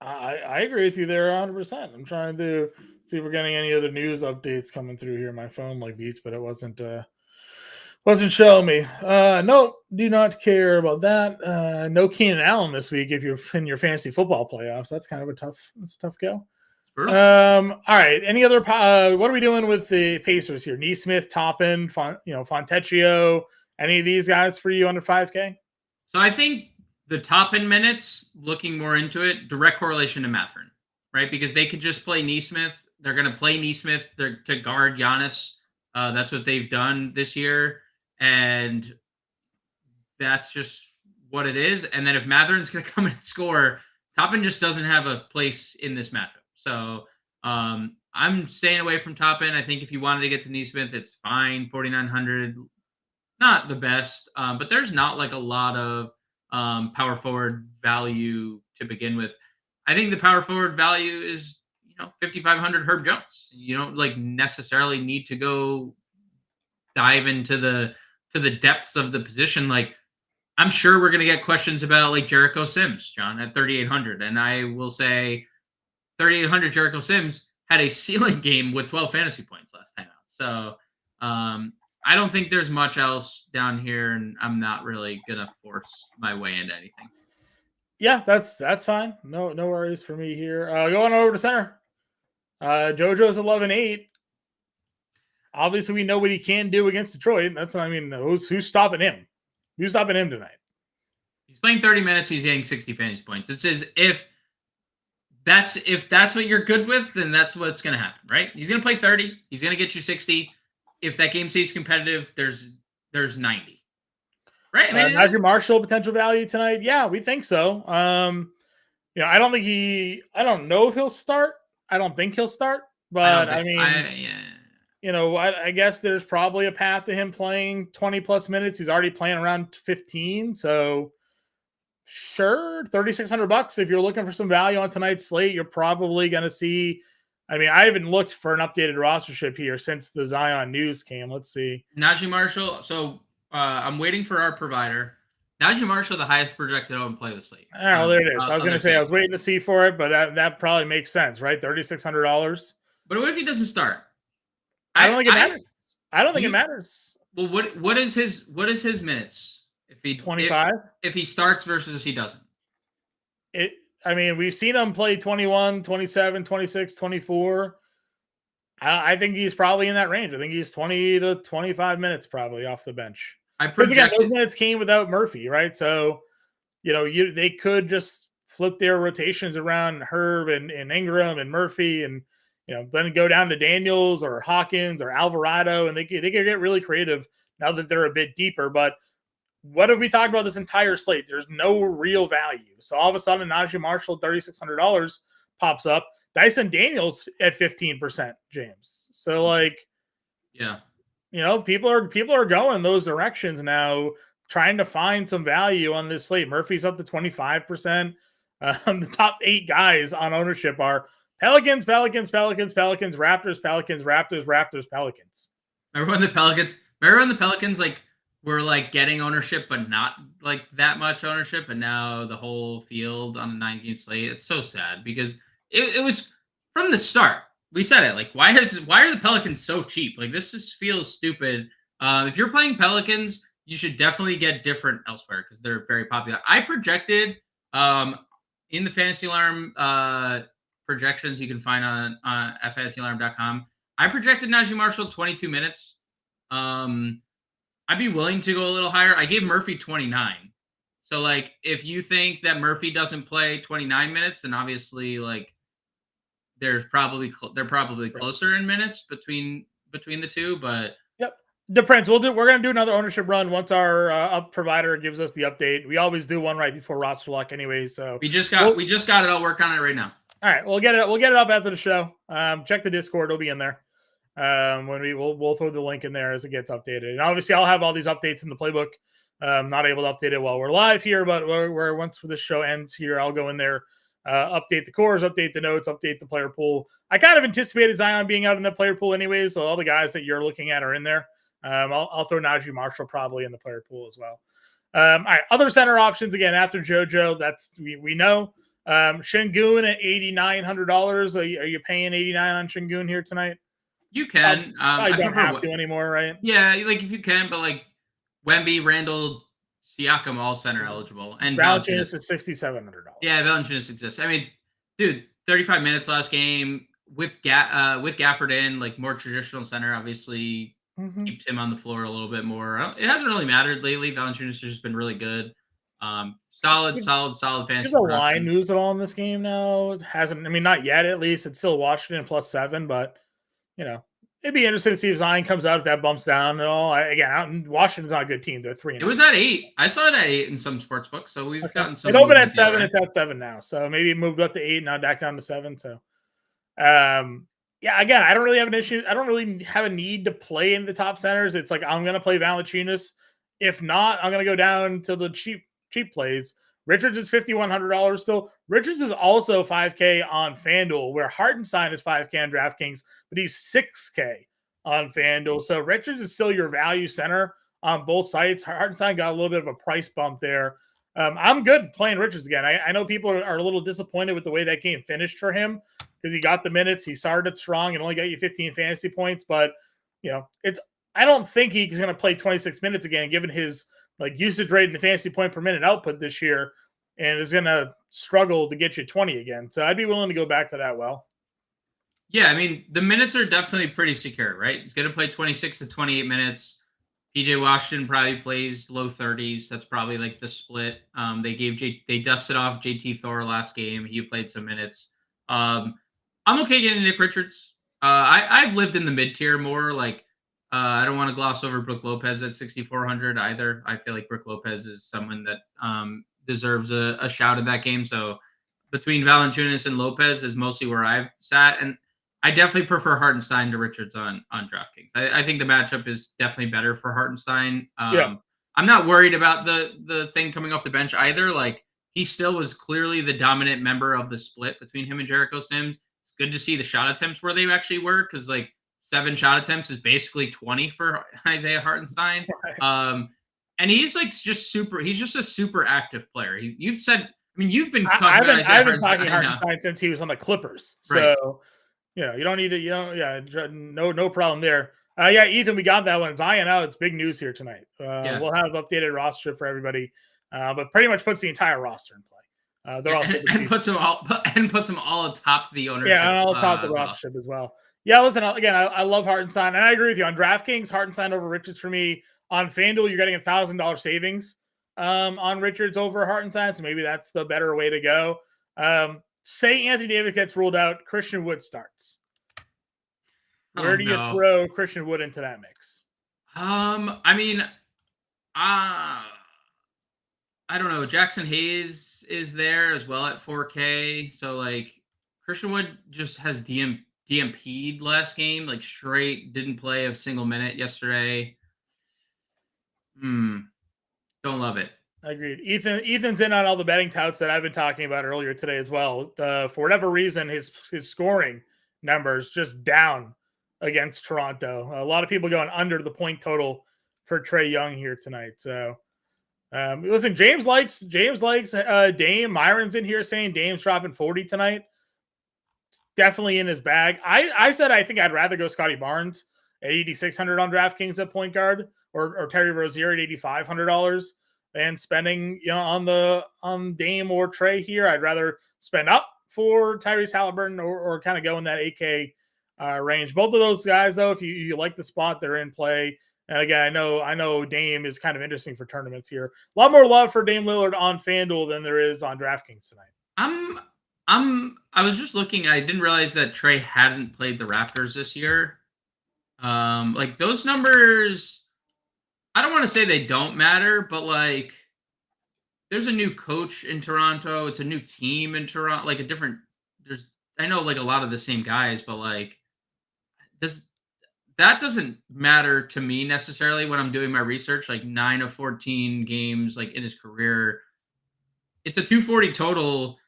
I agree with you there 100%. I'm trying to see if we're getting any other news updates coming through here. My phone beeps, but it wasn't showing me. No, do not care about that. No Keenan Allen this week if you're in your fantasy football playoffs. That's kind of a tough go. All right. Any other? What are we doing with the Pacers here? Nesmith, Toppin, Fontecchio. Any of these guys for you under 5K? So I think the Toppin minutes, looking more into it, direct correlation to Mathurin, right? Because they could just play Nesmith. They're going to play Nesmith to guard Giannis. That's what they've done this year. And that's just what it is. And then if Mathurin's going to come and score, Toppin just doesn't have a place in this matchup. So I'm staying away from Toppin. I think if you wanted to get to Nesmith, it's fine. 4,900, not the best. But there's not like a lot of power forward value to begin with. I think the power forward value is 5,500 Herb Jones. You don't like necessarily need to go dive into the depths of the position. Like I'm sure we're going to get questions about like Jericho Sims, John, at 3,800. And I will say 3,800 Jericho Sims had a ceiling game with 12 fantasy points last time out. So I don't think there's much else down here, and I'm not really going to force my way into anything. Yeah, that's fine. No worries for me here. Going over to center. JoJo's 11-8. Obviously, we know what he can do against Detroit. Who's stopping him? Who's stopping him tonight? He's playing 30 minutes. He's getting 60 fantasy points. It says if that's what you're good with, then that's what's going to happen, right? He's going to play 30. He's going to get you 60. If that game stays competitive, there's 90. Right? Najee Marshall potential value tonight? Yeah, we think so. I don't know if he'll start. I don't think he'll start, but I guess there's probably a path to him playing 20 plus minutes. He's already playing around 15. So sure, $3,600. If you're looking for some value on tonight's slate, you're probably going to see. I haven't looked for an updated rostership here since the Zion news came. Let's see. Najee Marshall. So I'm waiting for our provider. Najee Marshall, the highest projected on play this slate. Oh, well, there it is. I was going to say I was waiting to see for it, but that probably makes sense, right? $3,600. But what if he doesn't start? I don't think it matters. I don't think it matters. Well, what is his minutes? If he 25? If he starts versus he doesn't. We've seen him play 21, 27, 26, 24. I think he's probably in that range. I think he's 20 to 25 minutes probably off the bench. Because again, those minutes came without Murphy, right? So, they could just flip their rotations around Herb and Ingram and Murphy and, then go down to Daniels or Hawkins or Alvarado, and they could get really creative now that they're a bit deeper. But what have we talked about this entire slate? There's no real value. So all of a sudden, Najee Marshall, $3,600 pops up. Dyson Daniels at 15%, James. So like, yeah, people are going those directions now, trying to find some value on this slate. Murphy's up to 25%. The top 8 guys on ownership are Pelicans, Raptors, Pelicans. Remember when the Pelicans like were like getting ownership, but not like that much ownership, and now the whole field on a 9-game slate. It's so sad because it was from the start. We said it like why are the Pelicans so cheap? Like this just feels stupid. If you're playing Pelicans, you should definitely get different elsewhere because they're very popular. I projected in the Fantasy Alarm projections you can find on fantasyalarm.com. I projected Najee Marshall 22 minutes. I'd be willing to go a little higher. I gave Murphy 29. So like if you think that Murphy doesn't play 29 minutes, then obviously like they're probably closer in minutes between the two, but yep. Depends. We're going to do another ownership run once our up provider gives us the update. We always do one right before roster lock anyway. So we just got it. I'll work on it right now. All right, we'll get it up after the show. Check the Discord; it'll be in there. When we'll throw the link in there as it gets updated. And obviously, I'll have all these updates in the playbook. Not able to update it while we're live here, but once the show ends here, I'll go in there, update the cores, update the notes, update the player pool. I kind of anticipated Zion being out in the player pool anyways, so all the guys that you're looking at are in there. I'll throw Najee Marshall probably in the player pool as well. All right, other center options again after JoJo. That's we know. Şengün at $8,900. Are you paying $89 on Şengün here tonight? You can. I don't have to anymore, right? Yeah, like if you can, but like Wemby, Randall, Siakam, all center eligible, and Valanciunas is $6,700. Yeah, Valanciunas exists. I mean, dude, 35 minutes last game with Gafford in, like more traditional center, obviously keeps him on the floor a little bit more. It hasn't really mattered lately. Valanciunas has just been really good. Solid fantasy. The line moves at all in this game now. It hasn't. I mean, not yet. At least it's still Washington +7, but it'd be interesting to see if Zion comes out if that bumps down at all. Washington's not a good team. They're 3. It was at 8. I saw it at 8 in some sports books. So we've gotten some. It opened at 7. Right? It's at 7 now. So maybe it moved up to 8, now back down to 7. So, again, I don't really have an issue. I don't really have a need to play in the top centers. It's like I'm going to play Valanciunas. If not, I'm going to go down to the cheap plays. Richards is $5,100 still. Richards is also $5K on FanDuel, where Hartenstein is $5K on DraftKings, but he's $6K on FanDuel. So Richards is still your value center on both sites. Hartenstein got a little bit of a price bump there. I'm good playing Richards again. I know people are a little disappointed with the way that game finished for him because he got the minutes. He started strong and only got you 15 fantasy points, but I don't think he's going to play 26 minutes again, given his usage rate and the fantasy point per minute output this year, and is going to struggle to get you 20 again. So I'd be willing to go back to that well. Yeah, I mean, the minutes are definitely pretty secure, right? He's going to play 26 to 28 minutes. PJ Washington probably plays low 30s. That's probably like the split. They dusted off JT Thor last game. He played some minutes. I'm okay getting Nick Richards. I've lived in the mid-tier more, I don't want to gloss over Brook Lopez at 6,400 either. I feel like Brook Lopez is someone that deserves a shout in that game. So between Valanciunas and Lopez is mostly where I've sat. And I definitely prefer Hartenstein to Richards on DraftKings. I think the matchup is definitely better for Hartenstein. I'm not worried about the thing coming off the bench either. Like he still was clearly the dominant member of the split between him and Jericho Sims. It's good to see the shot attempts where they actually were because 7 shot attempts is basically 20 for Isaiah Hartenstein. And he's just a super active player. You've been talking about Isaiah I've been talking Hartenstein since he was on the Clippers. So, right. you don't need to, no problem there. Ethan, we got that one. Zion out. It's big news here tonight. We'll have updated roster for everybody, but pretty much puts the entire roster in play. They're also and puts them all atop the ownership. Yeah, all atop the rostership as well. Yeah, listen, again, I love Hartenstein, and I agree with you. On DraftKings, Hartenstein over Richards for me. On FanDuel, you're getting $1,000 savings on Richards over Hartenstein, so maybe that's the better way to go. Say Anthony Davis gets ruled out, Christian Wood starts. Where do you throw Christian Wood into that mix? I don't know. Jackson Hayes is there as well at 4K, so Christian Wood just has DMP'd last game, like straight didn't play a single minute yesterday. Don't love it. Agreed. Ethan's in on all the betting touts that I've been talking about earlier today as well. For whatever reason, his scoring numbers just down against Toronto. A lot of people going under the point total for Trae Young here tonight. So listen, James likes Dame. Myron's in here saying Dame's dropping 40 tonight. Definitely in his bag. I said I think I'd rather go Scotty Barnes at 8,600 on DraftKings at point guard, or Terry Rozier at $8,500, and spending on Dame or Trae here. I'd rather spend up for Tyrese Halliburton or kind of go in that 8K range. Both of those guys, though, if you like the spot, they're in play. And again, I know Dame is kind of interesting for tournaments here. A lot more love for Dame Lillard on FanDuel than there is on DraftKings tonight. I was just looking. I didn't realize that Trae hadn't played the Raptors this year. Like those numbers, I don't want to say they don't matter, but like there's a new coach in Toronto. It's a new team in Toronto. Like I know like a lot of the same guys, but like that doesn't matter to me necessarily when I'm doing my research. Like 9 of 14 games, like in his career, it's a 240 total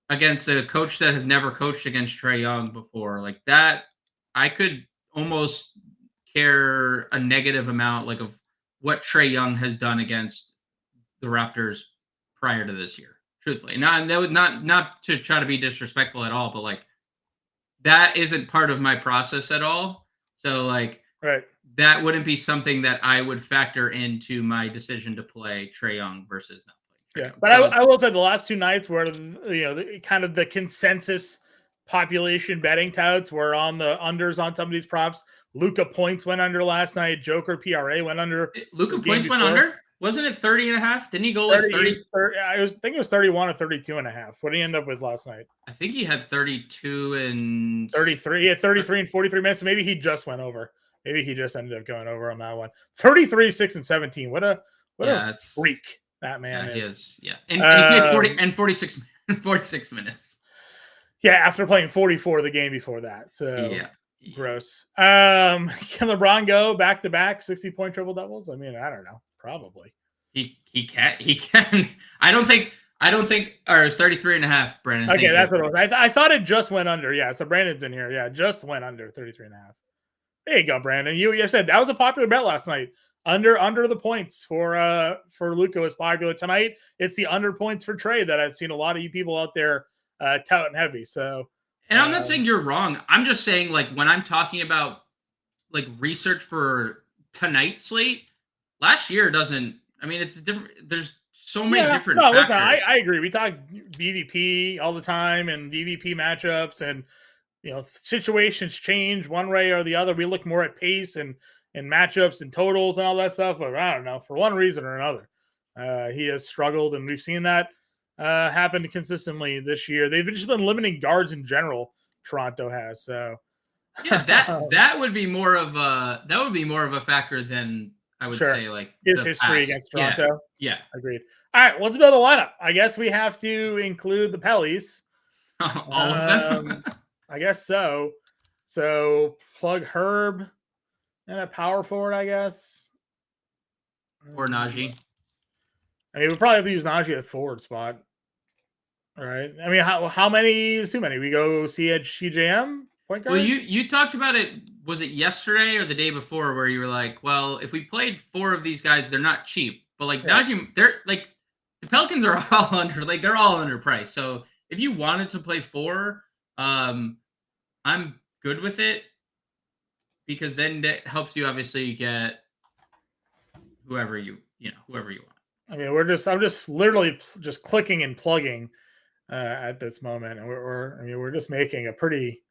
against a coach that has never coached against Trae Young before. Like that, I could almost care a negative amount like of what Trae Young has done against the Raptors prior to this year. Truthfully, not to try to be disrespectful at all, but like that isn't part of my process at all. So like, right, that wouldn't be something that I would factor into my decision to play Trae Young versus not playing Trae Young. But so, I will say the last two nights where kind of the consensus population betting touts were on the unders on some of these props. Luka points went under last night. Joker PRA went under. Luka points went under? Wasn't it 30.5? Didn't he go like 30? I think it was 31 or 32.5. What did he end up with last night? I think he had 32 and 33. He had 33 and 43 minutes. So maybe he just went over. Maybe he just ended up going over on that one. 33, 6, and 17. What a freak that man is. Yeah. And he played 40 and 46 minutes. Yeah, after playing 44 the game before that. So gross. Can LeBron go back to back 60-point triple doubles? I mean, I don't know. Probably. He can. I don't think or it's 33.5, Brandon. Okay, that's what it was. I thought it just went under. Yeah, so Brandon's in here. Yeah, just went under 33.5. There you go, Brandon. You said that was a popular bet last night. Under the points for Luka was popular tonight. It's the under points for Trae that I've seen a lot of you people out there touting heavy. So, and I'm not saying you're wrong. I'm just saying like when I'm talking about like research for tonight's slate, last year doesn't. I mean, it's different. There's so many different factors. Listen, I agree. We talk BVP all the time and DVP matchups, and situations change one way or the other. We look more at pace and matchups and totals and all that stuff. But I don't know, for one reason or another, he has struggled, and we've seen that happen consistently this year. They've just been limiting guards in general. Toronto has. So yeah, that would be more of a factor than I would say like his history against Toronto. Yeah, agreed. All right, let's build a lineup. I guess we have to include the Pellies. All of them. I guess so. So plug Herb and a power forward, I guess. Or Najee. I mean, we'll probably have to use Najee at forward spot. All right. I mean, how many is too many? We go CJM point guard? Well, you talked about it. Was it yesterday or the day before where you were like, well, if we played 4 of these guys, they're not cheap. But like Najee, they're like the Pelicans are all under, like they're all underpriced. So if you wanted to play 4, I'm good with it because then that helps you obviously get whoever you want. I mean, I'm just literally just clicking and plugging at this moment, and we're just making a pretty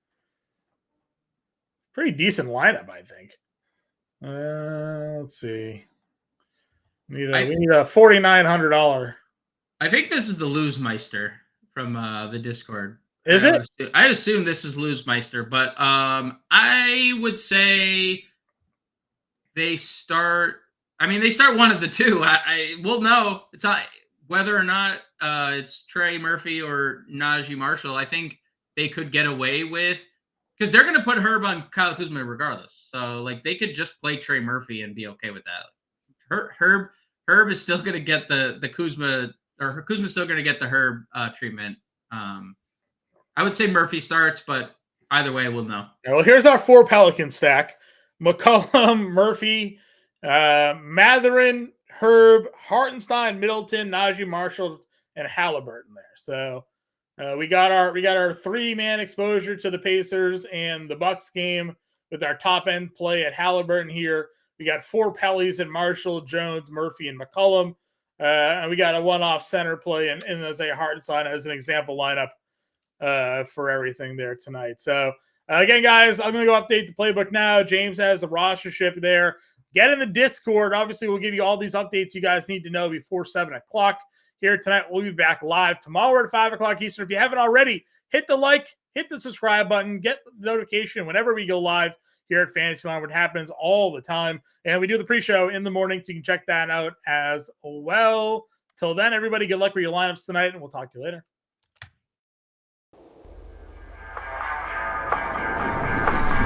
decent lineup, I think. Let's see. We need a $4,900. I think this is the Lose-Meister from the Discord. Is it? I assume this is Lose-Meister, but I would say they start. I mean, they start one of the two. We'll know. It's not whether or not it's Trey Murphy or Najee Marshall. I think they could get away with, because they're going to put Herb on Kyle Kuzma regardless. So like they could just play Trey Murphy and be okay with that. Herb is still going to get the Kuzma, or Kuzma's still going to get the Herb treatment. I would say Murphy starts, but either way, we'll know. Well, here's our 4 Pelican stack: McCollum, Murphy, Matherin, Herb, Hartenstein, Middleton, Najee Marshall, and Halliburton there. So we got our 3-man exposure to the Pacers and the Bucks game with our top end play at Halliburton here. We got 4 Pellies and Marshall, Jones, Murphy, and McCollum. And we got a one-off center play and Isaiah Hartenstein as an example lineup for everything there tonight. So again, guys, I'm going to go update the playbook now. James has the rostership there. Get in the Discord. Obviously, we'll give you all these updates you guys need to know before 7 o'clock here tonight. We'll be back live tomorrow at 5 o'clock Eastern. If you haven't already, hit the like, hit the subscribe button, get the notification whenever we go live here at Fantasy Line. It happens all the time. And we do the pre-show in the morning, so you can check that out as well. Till then, everybody, good luck with your lineups tonight, and we'll talk to you later.